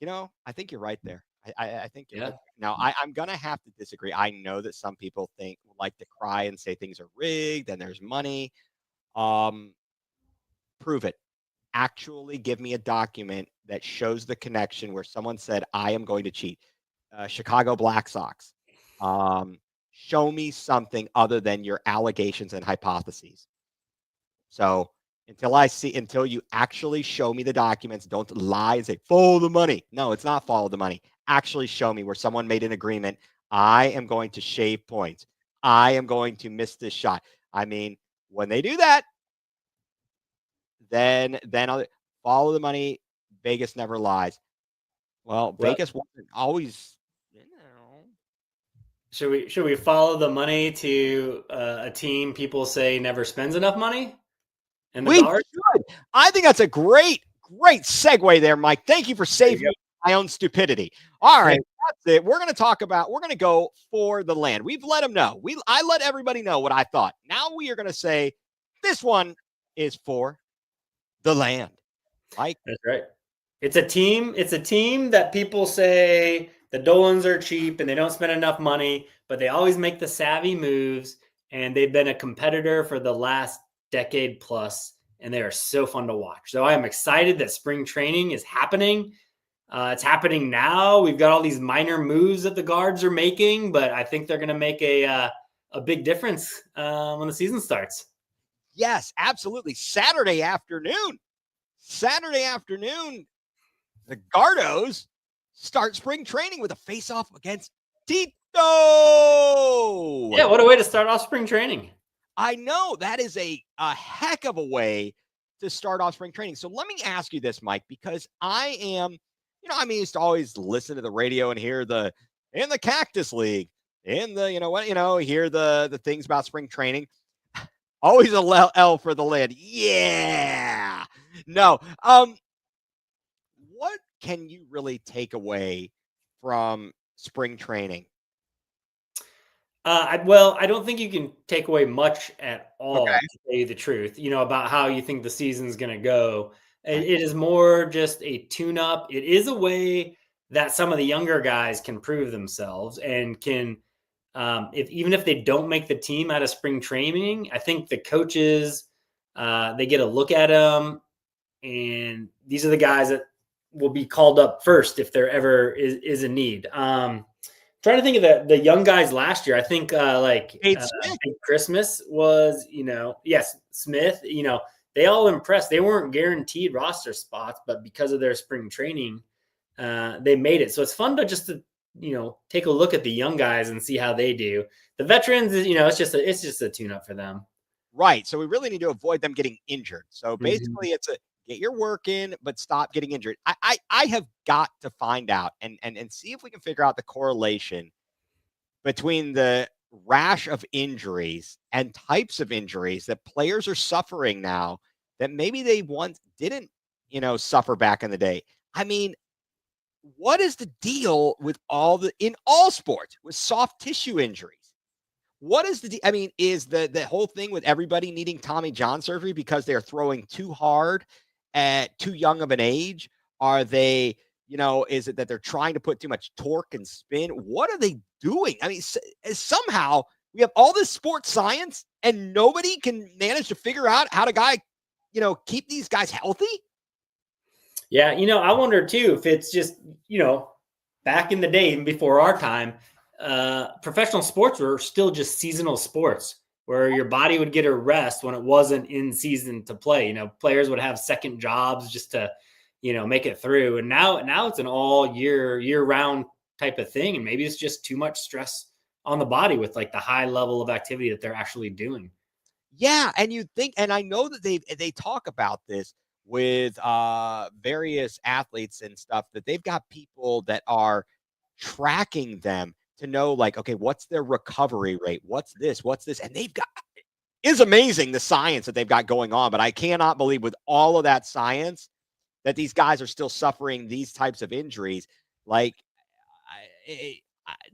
I think you're right there. I think yeah. Now I'm gonna have to disagree. I know that some people like to cry and say things are rigged and there's money. Prove it. Actually give me a document that shows the connection where someone said, I am going to cheat. Chicago Black Sox. Show me something other than your allegations and hypotheses. So until you actually show me the documents, don't lie and say, follow the money. No, it's not follow the money. Actually show me where someone made an agreement. I am going to shave points. I am going to miss this shot. I mean, when they do that, then I'll follow the money. Vegas never lies. Well, Vegas wasn't always, Should we follow the money to a team people say never spends enough money? And we should. I think that's a great segue there, Mike. Thank you for saving my own stupidity. All right, that's it. We're going to go for the land. We've let them know. I let everybody know what I thought. Now we are going to say this one is for the land. Mike? That's right. It's a team that people say the Dolans are cheap and they don't spend enough money, but they always make the savvy moves, and they've been a competitor for the last decade plus, and they are so fun to watch. So I am excited that spring training is happening. It's happening now. We've got all these minor moves that the guards are making, but I think they're going to make a big difference when the season starts. Yes, absolutely. Saturday afternoon, the Gardos start spring training with a face-off against Tito. Yeah, what a way to start off spring training. I know. That is a heck of a way to start off spring training. So let me ask you this, Mike, because I am, I used to always listen to the radio and hear in the Cactus League, hear the things about spring training. Always a L for the land. Yeah. No. What can you really take away from spring training? I don't think you can take away much at all, to tell you the truth, about how you think the season's going to go. It is more just a tune-up. It is a way that some of the younger guys can prove themselves and can, even if they don't make the team out of spring training, I think the coaches, they get a look at them, and these are the guys that will be called up first if there ever is a need. Trying to think of the young guys last year. I think Christmas was, yes, Smith, they all impressed. They weren't guaranteed roster spots, but because of their spring training, they made it. So it's fun to take a look at the young guys and see how they do. The veterans, it's just a tune-up for them. Right. So we really need to avoid them getting injured. So basically it's get your work in, but stop getting injured. I have got to find out and see if we can figure out the correlation between the rash of injuries and types of injuries that players are suffering now that maybe they once didn't, suffer back in the day. I mean, what is the deal with in all sports with soft tissue injuries? What is is the whole thing with everybody needing Tommy John surgery because they're throwing too hard at too young of an age? Are they, is it that they're trying to put too much torque and spin? What are they doing? I mean, somehow we have all this sports science and nobody can manage to figure out how to keep these guys healthy. Yeah. I wonder too, if it's just, back in the day, even before our time, professional sports were still just seasonal sports where your body would get a rest when it wasn't in season to play. Players would have second jobs just to, make it through. And now it's an all year round type of thing. And maybe it's just too much stress on the body with like the high level of activity that they're actually doing. Yeah, and you think, and I know that they talk about this with various athletes and stuff, that they've got people that are tracking them to know, like, okay, what's their recovery rate? What's this? And they've got, it's amazing the science that they've got going on, but I cannot believe with all of that science that these guys are still suffering these types of injuries. Like,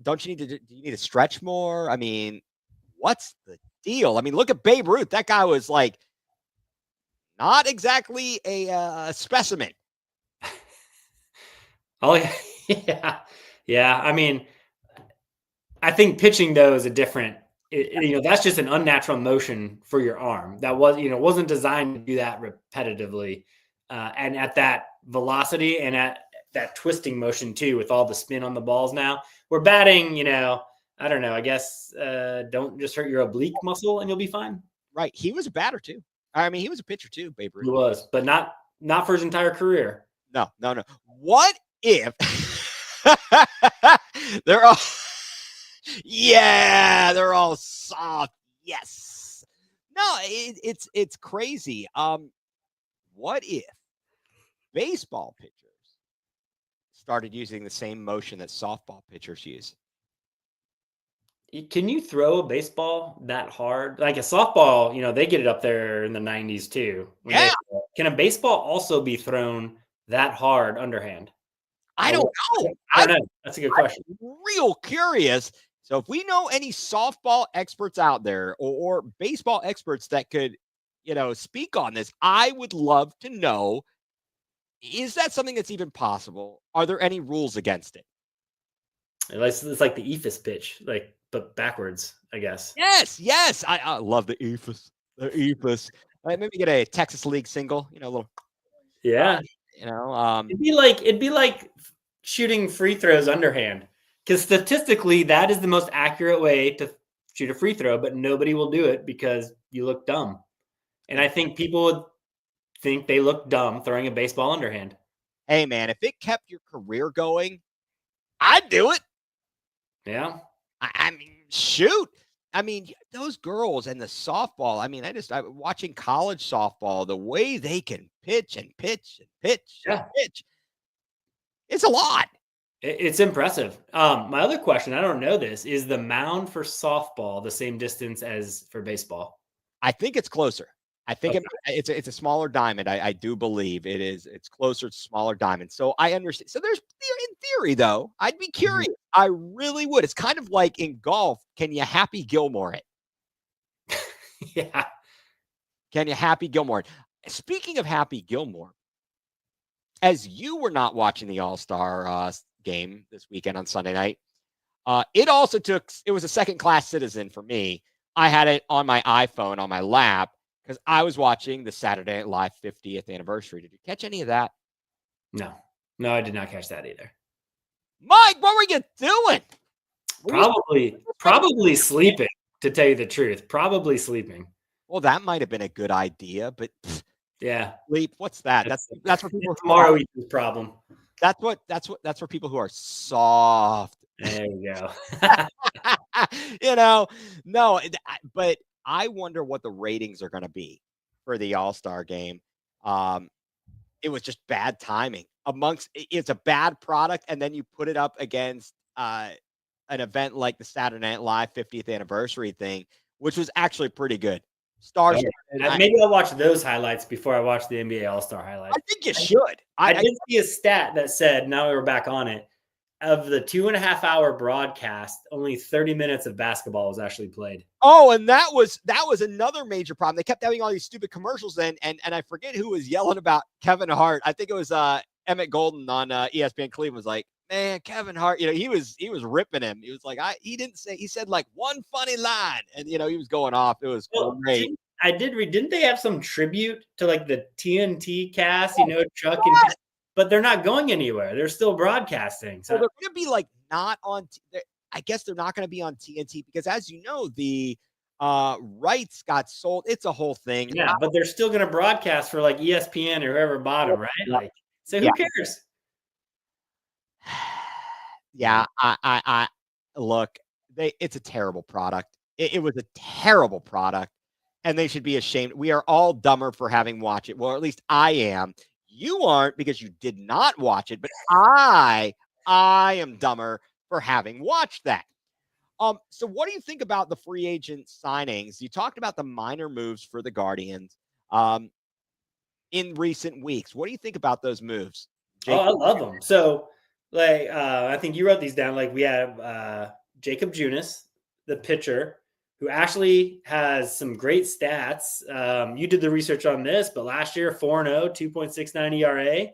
don't you need to, do you need to stretch more? I mean, what's the deal? I mean, look at Babe Ruth. That guy was like not exactly a specimen. Oh, yeah. Yeah. I mean, I think pitching, though, is a different, that's just an unnatural motion for your arm. That wasn't designed to do that repetitively. And at that velocity and at that twisting motion, too, with all the spin on the balls now. We're batting, I don't know, I guess don't just hurt your oblique muscle and you'll be fine. Right. He was a batter, too. I mean, he was a pitcher, too, Babe Ruth. He was, but not for his entire career. No. What if they're all, yeah, they're all soft. Yes. No, it's crazy. What if baseball pitchers started using the same motion that softball pitchers use? Can you throw a baseball that hard? Like a softball, they get it up there in the 90s too. Yeah. Can a baseball also be thrown that hard underhand? I don't know. I don't know. That's a good question. I'm real curious. So if we know any softball experts out there or baseball experts that could, speak on this, I would love to know, is that something that's even possible? Are there any rules against it? It's like the ephus pitch, but backwards, I guess. Yes. I love the ephus. The ephus. Maybe get a Texas League single, a little. Yeah. It'd be like shooting free throws underhand, because statistically that is the most accurate way to shoot a free throw, but nobody will do it because you look dumb. And I think people would think they look dumb throwing a baseball underhand. Hey man, if it kept your career going, I'd do it. Yeah. I mean, shoot. I mean, those girls and the softball. I mean, I'm watching college softball, the way they can pitch and pitch and pitch and pitch. It's a lot. It's impressive. My other question, I don't know this, is the mound for softball the same distance as for baseball? I think it's closer. I think it's a smaller diamond. I do believe it is. It's closer to smaller diamond. So I understand. So there's, in theory, though, I'd be curious. Mm-hmm. I really would. It's kind of like in golf. Can you Happy Gilmore it? Yeah. Can you Happy Gilmore it? Speaking of Happy Gilmore, as you were not watching the All-Star game this weekend on Sunday night, it was a second-class citizen for me. I had it on my iPhone on my lap, because I was watching the Saturday Night Live 50th anniversary. Did you catch any of that? No, I did not catch that either. Mike, what were you doing? Probably sleeping, to tell you the truth. Probably sleeping. Well, that might have been a good idea, but yeah, sleep. What's that? That's for people. Tomorrow eats problem. That's for people who are soft. There you go. No, but I wonder what the ratings are going to be for the All-Star game. It was just bad timing. It's a bad product, and then you put it up against an event like the Saturday Night Live 50th anniversary thing, which was actually pretty good. Stars. Maybe I'll watch those highlights before I watch the NBA All-Star highlights. I think you should. I did see a stat that said, now we're back on it, of the 2.5-hour broadcast, only 30 minutes of basketball was actually played. Oh, and that was another major problem. They kept having all these stupid commercials and I forget who was yelling about Kevin Hart. I think it was Emmett Golden on ESPN Cleveland was like, man, Kevin Hart, he was ripping him. He was like, he said like one funny line, and he was going off. It was great. I did read, didn't they have some tribute to like the TNT cast, Chuck and but they're not going anywhere. They're still broadcasting. So they're going to be like not on. I guess they're not going to be on TNT because, as you know, the rights got sold. It's a whole thing. Yeah, but they're still going to broadcast for like ESPN or whoever bought them, right? So who cares? Yeah, I look. It's a terrible product. It was a terrible product, and they should be ashamed. We are all dumber for having watched it. Well, at least I am. You aren't because you did not watch it, but I am dumber for having watched that. So what do you think about the free agent signings? You talked about the minor moves for the Guardians in recent weeks. What do you think about those moves, Oh, Jake? I love them. So, like, I think you wrote these down. Like, we have Jacob Junis, the pitcher, who actually has some great stats. You did the research on this, but last year, 4-0, 2.69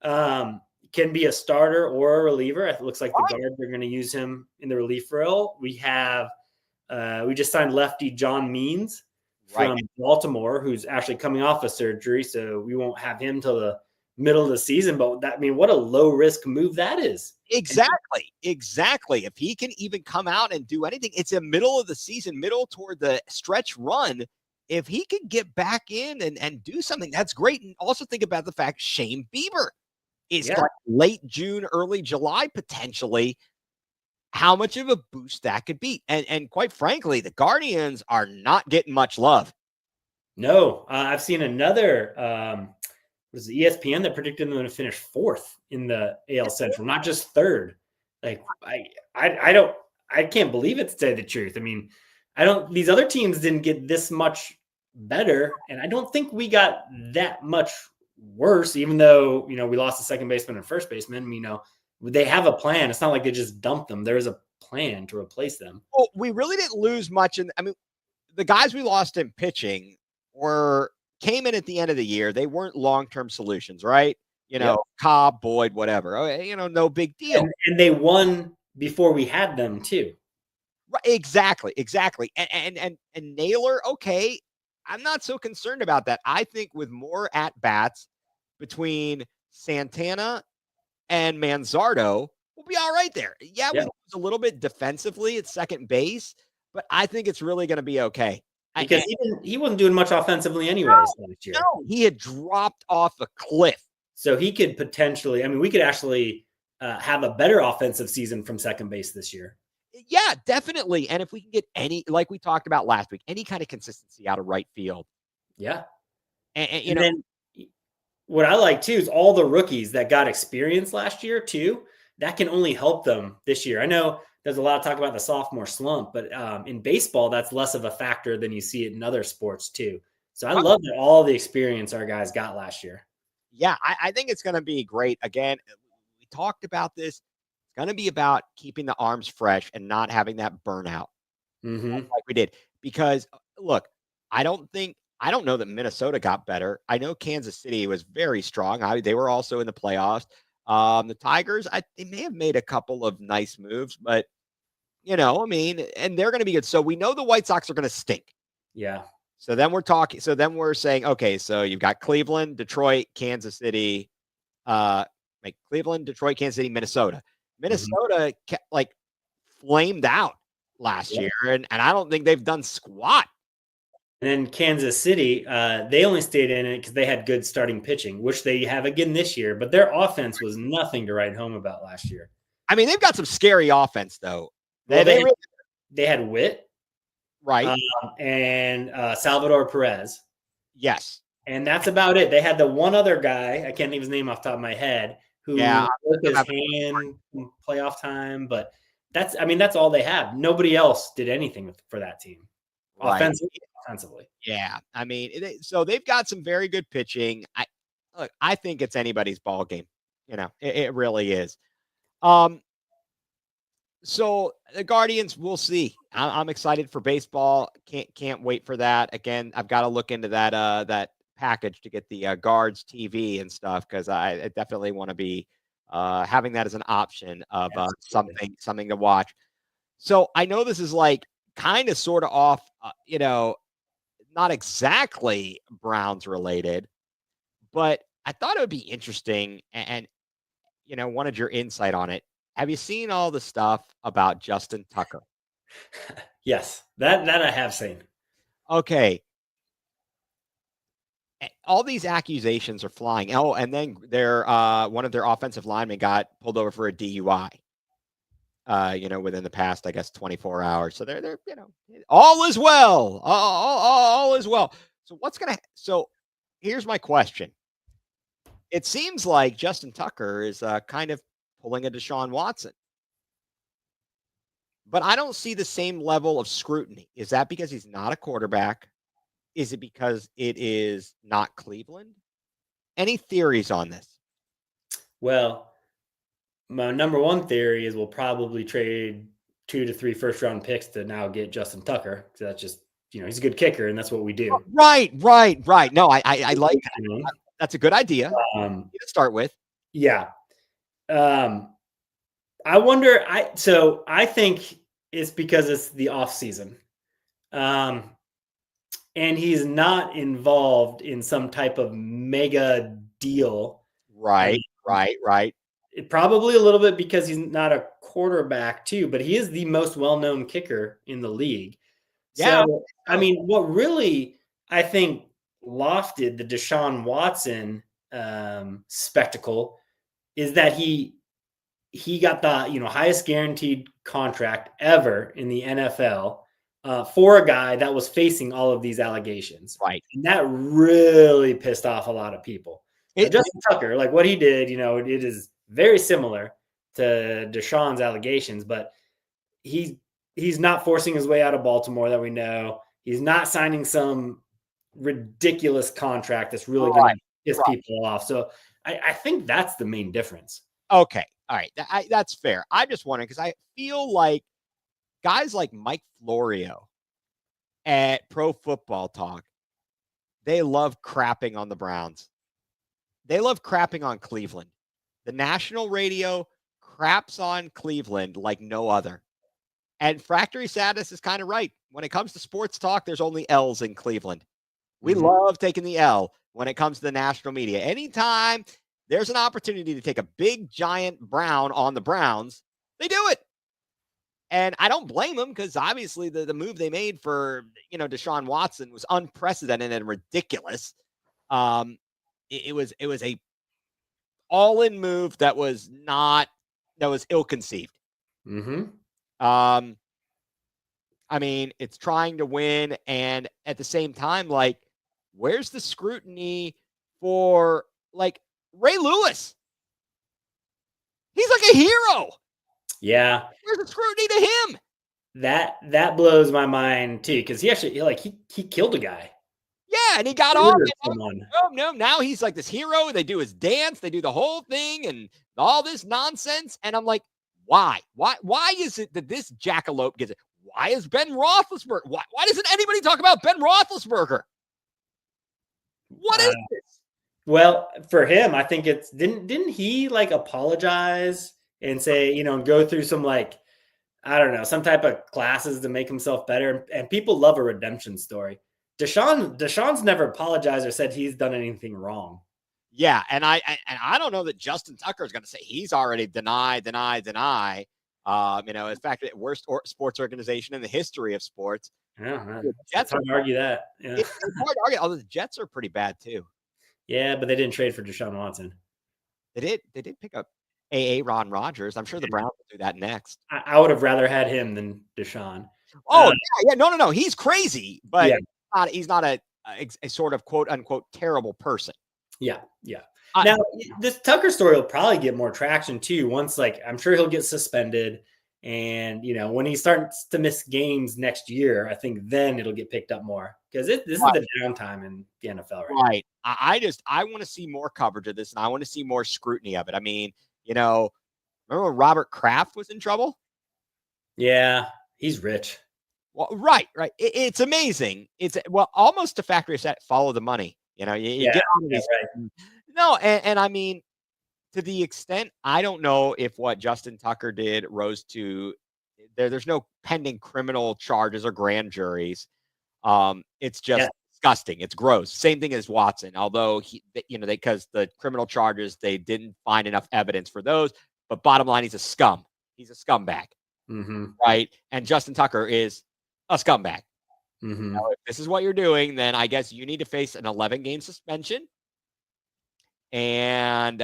ERA. Can be a starter or a reliever. It looks like the Guards are going to use him in the relief role. We just signed lefty John Means from Baltimore, who's actually coming off a surgery, so we won't have him till the middle of the season. But what a low risk move that is. Exactly. If he can even come out and do anything, it's a middle of the season, middle toward the stretch run. If he can get back in and do something, that's great. And also think about the fact Shane Bieber is like late June, early July, potentially. How much of a boost that could be. And quite frankly, the Guardians are not getting much love. No, I've seen another, was the ESPN that predicted them to finish 4th in the AL Central, not just 3rd. Like, I can't believe it, to say the truth. I mean, these other teams didn't get this much better, and I don't think we got that much worse, even though, we lost the second baseman and first baseman. They have a plan. It's not like they just dumped them. There is a plan to replace them. Well, we really didn't lose much. The guys we lost in pitching came in at the end of the year. They weren't long-term solutions, right? Cobb, Boyd, whatever. No big deal. And they won before we had them too. Right, exactly. And Naylor, okay, I'm not so concerned about that. I think with more at-bats between Santana and Manzardo, we'll be all right there. Yeah, we lose a little bit defensively at second base, but I think it's really going to be okay. Because he wasn't doing much offensively anyways last year. No, he had dropped off a cliff. So he could potentially, we could actually have a better offensive season from second base this year. Yeah, definitely. And if we can get any, like we talked about last week, any kind of consistency out of right field. Yeah. And then what I like too is all the rookies that got experience last year too. That can only help them this year. I know there's a lot of talk about the sophomore slump, but in baseball, that's less of a factor than you see it in other sports too. So I love that all the experience our guys got last year. Yeah, I think it's going to be great. Again, we talked about this. It's going to be about keeping the arms fresh and not having that burnout like we did. Because, look, I don't know that Minnesota got better. I know Kansas City was very strong. They were also in the playoffs. The Tigers, they may have made a couple of nice moves, but, and they're going to be good. So we know the White Sox are going to stink. Yeah. So then we're saying, okay, so you've got Cleveland, Detroit, Kansas City, Cleveland, Detroit, Kansas City, Minnesota. Minnesota flamed out last year, and I don't think they've done squat. And then Kansas City, they only stayed in it because they had good starting pitching, which they have again this year, but their offense was nothing to write home about last year. They've got some scary offense, though. Well, they had Witt. Right. And Salvador Perez. Yes. And that's about it. They had the one other guy, I can't think of his name off the top of my head, who worked his hand in playoff time, but that's all they have. Nobody else did anything for that team. Offensively. Yeah. So they've got some very good pitching. I think it's anybody's ball game. It really is. So the Guardians, we'll see. I'm excited for baseball. Can't wait for that. Again, I've got to look into that package to get the Guards TV and stuff, because I definitely want to be having that as an option of something to watch. So I know this is kind of sort of off, not exactly Browns related, but I thought it would be interesting and wanted your insight on it. Have you seen all the stuff about Justin Tucker? Yes, that I have seen. Okay. All these accusations are flying. Oh, and then one of their offensive linemen got pulled over for a DUI. within the past, I guess, 24 hours. So they're all is well. All is well. So here's my question. It seems like Justin Tucker is kind of pulling a Deshaun Watson. But I don't see the same level of scrutiny. Is that because he's not a quarterback? Is it because it is not Cleveland? Any theories on this? Well, my number one theory is we'll probably trade 2 to 3 first-round picks to now get Justin Tucker. So that's just, he's a good kicker, and that's what we do. Right. No, I like that. That's a good idea to start with. Yeah. I wonder. I think it's because it's the off season, and he's not involved in some type of mega deal. Right. Probably a little bit because he's not a quarterback too, but he is the most well-known kicker in the league. Yeah. So, I mean, what really I think lofted the Deshaun Watson spectacle is that he got the highest guaranteed contract ever in the NFL for a guy that was facing all of these allegations. Right. And that really pissed off a lot of people. Justin Tucker, like what he did, it is very similar to Deshaun's allegations, but he's not forcing his way out of Baltimore that we know. He's not signing some ridiculous contract that's really going to piss people off. So I think that's the main difference. Okay. All right. That's fair. I just wondering because I feel like guys like Mike Florio at Pro Football Talk, they love crapping on the Browns. They love crapping on Cleveland. The national radio craps on Cleveland like no other. And Factory Sadness is kind of right. When it comes to sports talk, there's only L's in Cleveland. We love taking the L when it comes to the national media. Anytime there's an opportunity to take a big, giant Brown on the Browns, they do it. And I don't blame them because obviously the move they made for, Deshaun Watson was unprecedented and ridiculous. It was a all-in move that was ill-conceived. I mean, it's trying to win, and at the same time, like, where's the scrutiny for like Ray Lewis? He's like a hero. Yeah. Where's the scrutiny to him? That blows my mind too, because he actually he killed a guy. Yeah, and he got off. No, now he's like this hero. They do his dance, they do the whole thing, and all this nonsense. And I'm like, why? Why is it that this jackalope gets it? Why is Ben Roethlisberger? Why doesn't anybody talk about Ben Roethlisberger? What is this? Well, for him, I think it's didn't he like apologize and say, go through some I don't know, some type of classes to make himself better. And people love a redemption story. Deshaun's never apologized or said he's done anything wrong. Yeah, and I don't know that Justin Tucker is going to say he's already deny. In fact, the worst sports organization in the history of sports. Yeah, it's hard to argue that. Yeah. It's hard to argue, although the Jets are pretty bad too. Yeah, but they didn't trade for Deshaun Watson. They did pick up Ron Rodgers. I'm sure the Browns will do that next. I would have rather had him than Deshaun. Oh, yeah. No. He's crazy, but he's not a sort of quote unquote terrible person. Yeah. Now, this Tucker story will probably get more traction too. Once, I'm sure he'll get suspended, and when he starts to miss games next year, I think then it'll get picked up more because this is the downtime in the NFL right now. I want to see more coverage of this, and I want to see more scrutiny of it. I mean, remember when Robert Kraft was in trouble? Yeah, he's rich. Well, right. It's amazing. It's almost a factory set. Follow the money. You get on these. Right. No, and I mean, to the extent, I don't know if what Justin Tucker did rose to there's no pending criminal charges or grand juries. It's just disgusting. It's gross. Same thing as Watson, although because the criminal charges, they didn't find enough evidence for those. But bottom line, he's a scum. He's a scumbag. Right. And Justin Tucker is a scumbag. Now, if this is what you're doing, then I guess you need to face an 11-game suspension. And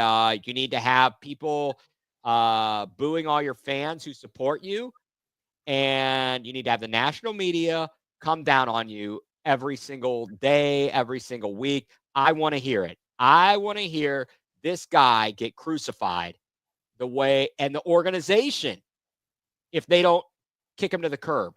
you need to have people booing all your fans who support you, and you need to have the national media come down on you every single day, every single week. I want to hear it. I want to hear this guy get crucified the way, and the organization, if they don't kick him to the curb.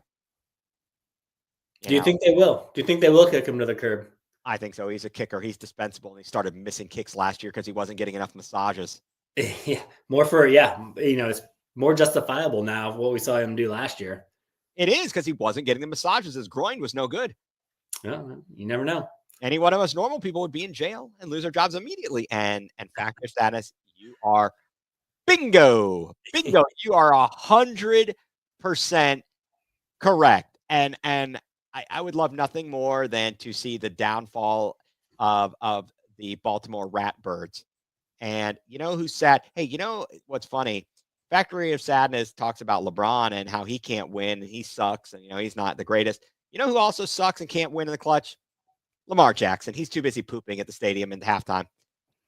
Do you think they will? Do you think they will kick him to the curb? I think so. He's a kicker. He's dispensable, and he started missing kicks last year because he wasn't getting enough massages. Yeah, it's more justifiable now what we saw him do last year. It is, because he wasn't getting the massages. His groin was no good. Well, you never know. Any one of us normal people would be in jail and lose our jobs immediately. And factor status, you are bingo. You are 100% correct. And I would love nothing more than to see the downfall of the Baltimore Ratbirds. And you know who's sad? Hey, you know what's funny? Factory of Sadness talks about LeBron and how he can't win and he sucks and he's not the greatest. You know who also sucks and can't win in the clutch? Lamar Jackson. He's too busy pooping at the stadium in halftime,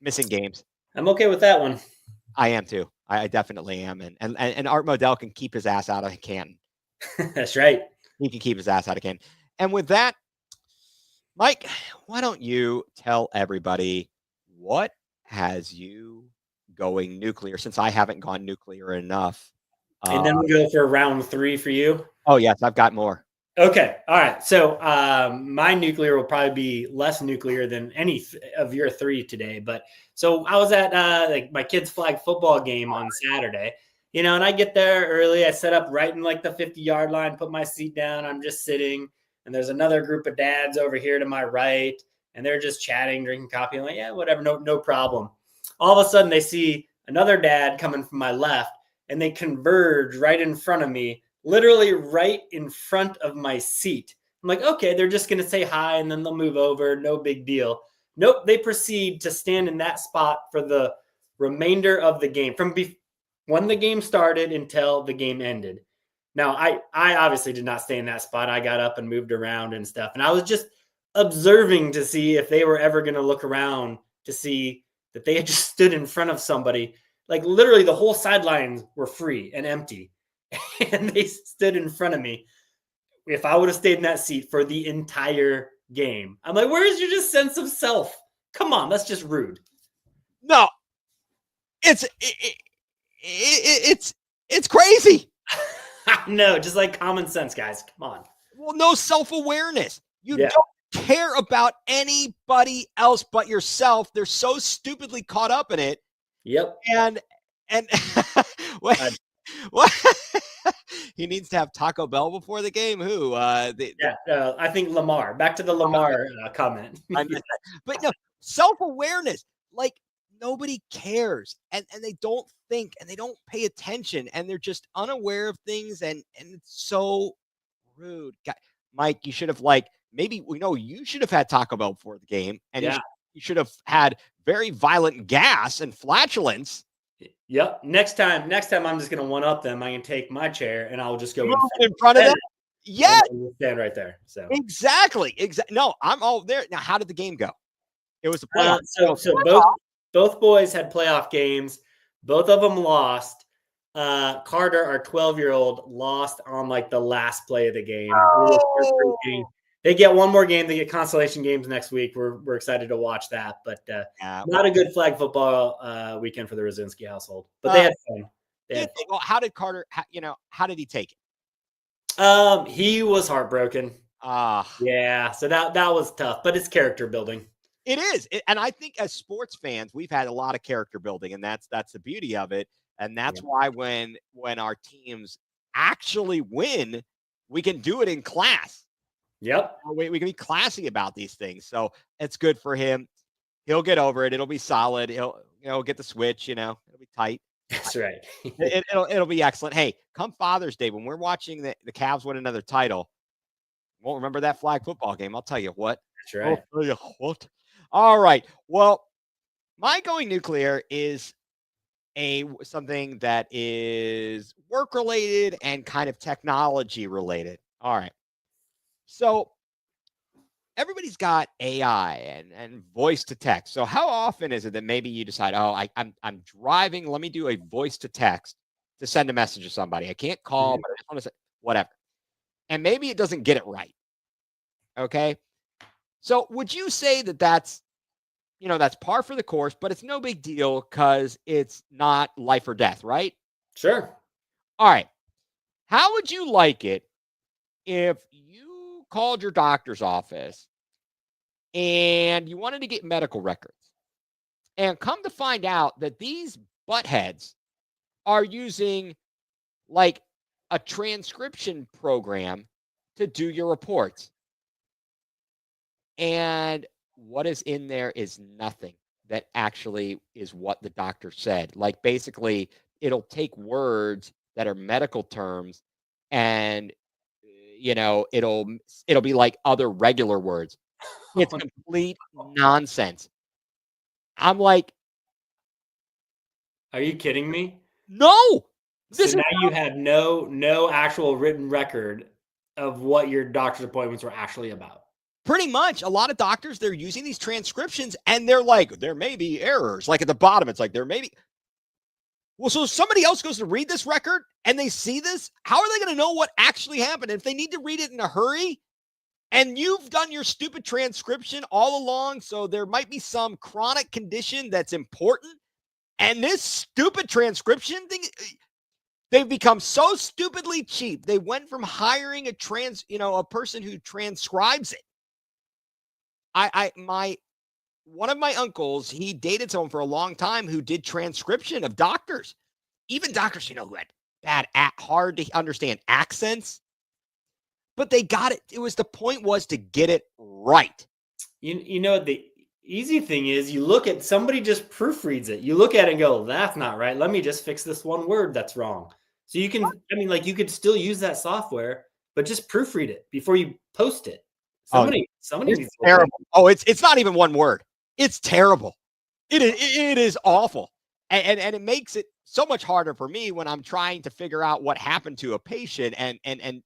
missing games. I'm okay with that one. I am too. I definitely am. And Art Modell can keep his ass out of Canton. That's right. He can keep his ass out of Canton. And with that, Mike, why don't you tell everybody what has you going nuclear, since I haven't gone nuclear enough. And then we go for round 3 for you. Oh, yes, I've got more. Okay. All right. So my nuclear will probably be less nuclear than any of your 3 today. But so I was at like my kids' flag football game on Saturday, and I get there early. I set up right in like the 50-yard line, put my seat down. I'm just sitting, and there's another group of dads over here to my right, and they're just chatting, drinking coffee. I'm like, yeah, whatever, no problem. All of a sudden, they see another dad coming from my left, and they converge right in front of me, literally right in front of my seat. I'm like, okay, they're just going to say hi, and then they'll move over. No big deal. Nope, they proceed to stand in that spot for the remainder of the game, from when the game started until the game ended. Now, I obviously did not stay in that spot. I got up and moved around and stuff, and I was just observing to see if they were ever going to look around to see that they had just stood in front of somebody. Like literally the whole sidelines were free and empty. And they stood in front of me. If I would have stayed in that seat for the entire game, I'm like, where is your just sense of self? Come on, that's just rude. No, it's crazy. No, just like common sense, guys. Come on. Well, no self-awareness. You don't care about anybody else but yourself. They're so stupidly caught up in it. Yep. And what? He needs to have Taco Bell before the game. Who? I think Lamar. Back to the Lamar comment. But no, self-awareness. Like nobody cares, and they don't think, and they don't pay attention, and they're just unaware of things, and it's so rude. Mike, you should have you should have had Taco Bell before the game, and you should have had very violent gas and flatulence. Yep. Next time I'm just going to one-up them. I can take my chair and I'll just go in front of them. Yeah. Stand right there. So exactly. No, I'm all there. Now, how did the game go? It was a playoff. So both boys had playoff games. Both of them lost. Carter, our 12-year-old, lost on like the last play of the game. Oh. They get one more game. They get consolation games next week. We're excited to watch that, but not a good flag football weekend for the Rasinski household. But they had fun. Well, how did Carter? How did he take it? He was heartbroken. Yeah. So that was tough, but it's character building. It is, and I think as sports fans, we've had a lot of character building, and that's the beauty of it, and that's why when our teams actually win, we can do it in class. Yep. We can be classy about these things. So it's good for him. He'll get over it. It'll be solid. He'll get the switch, it'll be tight. That's right. It'll be excellent. Hey, come Father's Day, when we're watching the Cavs win another title, won't remember that flag football game. I'll tell you what. That's right. I'll tell you what. All right. Well, my going nuclear is something that is work related and kind of technology related. All right. So everybody's got AI and voice to text. So how often is it that maybe you decide, oh, I'm driving, let me do a voice to text to send a message to somebody. I can't call, but I just want to say whatever. And maybe it doesn't get it right. Okay. So would you say that that's par for the course, but it's no big deal because it's not life or death, right? Sure. All right. How would you like it if you called your doctor's office and you wanted to get medical records and come to find out that these buttheads are using like a transcription program to do your reports? And what is in there is nothing that actually is what the doctor said. Like basically, it'll take words that are medical terms and it'll be like other regular words. It's complete nonsense. I'm like, are you kidding me? No. So now you have no actual written record of what your doctor's appointments were actually about. Pretty much. A lot of doctors, they're using these transcriptions and they're like, there may be errors. Like at the bottom, it's like, there may be. Well, so somebody else goes to read this record and they see this. How are they going to know what actually happened? If they need to read it in a hurry and you've done your stupid transcription all along, so there might be some chronic condition that's important. And this stupid transcription thing, they've become so stupidly cheap. They went from hiring a person who transcribes it. One of my uncles, he dated someone for a long time who did transcription of doctors, even doctors, who had bad, hard to understand accents, but they got it. The point was to get it right. The easy thing is you look at somebody just proofreads it. You look at it and go, that's not right. Let me just fix this one word that's wrong. So you can, you could still use that software, but just proofread it before you post it. Somebody needs to terrible. Oh, it's not even one word. It's terrible. It is awful. And it makes it so much harder for me when I'm trying to figure out what happened to a patient and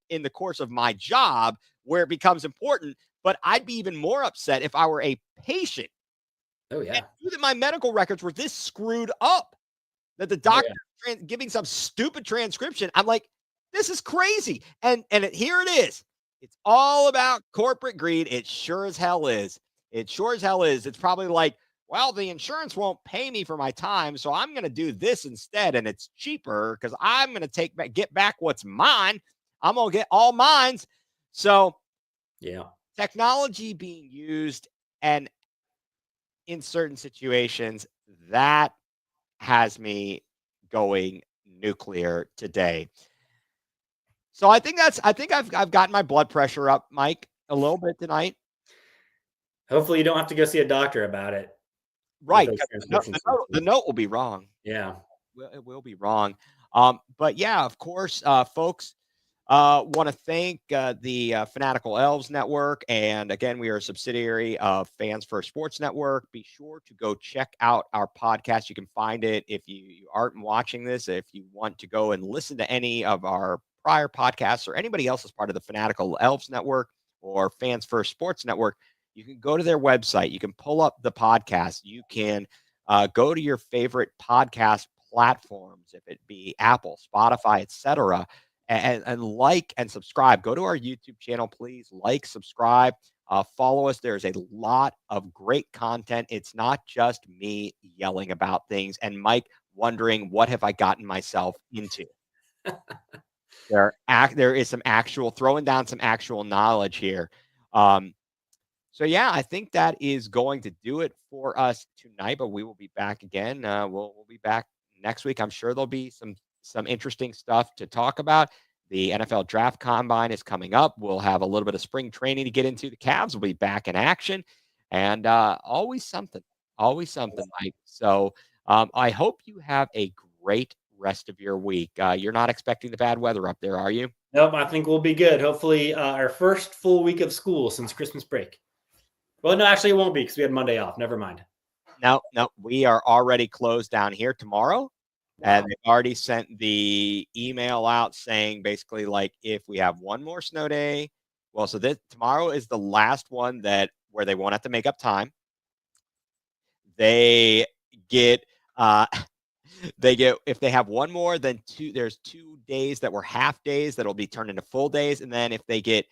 in the course of my job where it becomes important. But I'd be even more upset if I were a patient. Oh, yeah. And knew that my medical records were this screwed up that the doctor giving some stupid transcription. I'm like, this is crazy. And here it is. It's all about corporate greed. It sure as hell is. It sure as hell is. It's probably like, well, the insurance won't pay me for my time, so I'm going to do this instead, and it's cheaper because I'm going to get back what's mine. I'm going to get all mines. So, yeah, technology being used and in certain situations, that has me going nuclear today. So I think I've gotten my blood pressure up, Mike, a little bit tonight. Hopefully you don't have to go see a doctor about it. Right. The note will be wrong. Yeah. It will be wrong. But yeah, of course, folks, want to thank the Fanatical Elves Network. And again, we are a subsidiary of Fans First Sports Network. Be sure to go check out our podcast. You can find it if you aren't watching this. If you want to go and listen to any of our prior podcasts or anybody else as part of the Fanatical Elves Network or Fans First Sports Network, you can go to their website. You can pull up the podcast. You can go to your favorite podcast platforms, if it be Apple, Spotify, etc., and like and subscribe. Go to our YouTube channel, please. Like, subscribe, follow us. There's a lot of great content. It's not just me yelling about things and Mike wondering, what have I gotten myself into? There is some actual throwing down some actual knowledge here. So yeah, I think that is going to do it for us tonight, but we will be back again. We'll be back next week. I'm sure there'll be some interesting stuff to talk about. The NFL Draft Combine is coming up. We'll have a little bit of spring training to get into. The Cavs will be back in action, and always something, Mike. So I hope you have a great rest of your week. You're not expecting the bad weather up there, are you? Nope, I think we'll be good. Hopefully, our first full week of school since Christmas break. Well, no, actually, it won't be because we had Monday off. Never mind. No, we are already closed down here tomorrow. Wow. And they've already sent the email out saying basically like if we have one more snow day Well, so tomorrow is the last one where they won't have to make up time. They get if they have one more, then there's 2 days that were half days that'll be turned into full days, and then if they get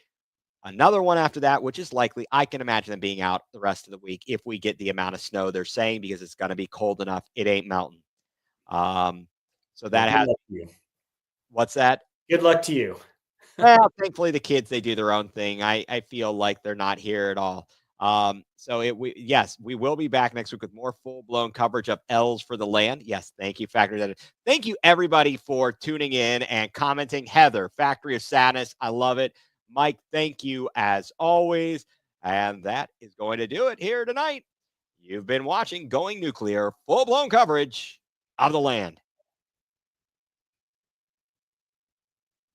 another one after that, which is likely, I can imagine them being out the rest of the week if we get the amount of snow they're saying, because it's going to be cold enough. It ain't mountain. So that has. What's that? Good luck to you. Well, thankfully the kids, they do their own thing. I feel like they're not here at all. Yes, we will be back next week with more full-blown coverage of L's for the land. Yes, thank you, Factory of Sadness. Thank you, everybody, for tuning in and commenting. Heather, Factory of Sadness, I love it. Mike, thank you as always. And that is going to do it here tonight. You've been watching Going nuCLEar, full-blown coverage of the land.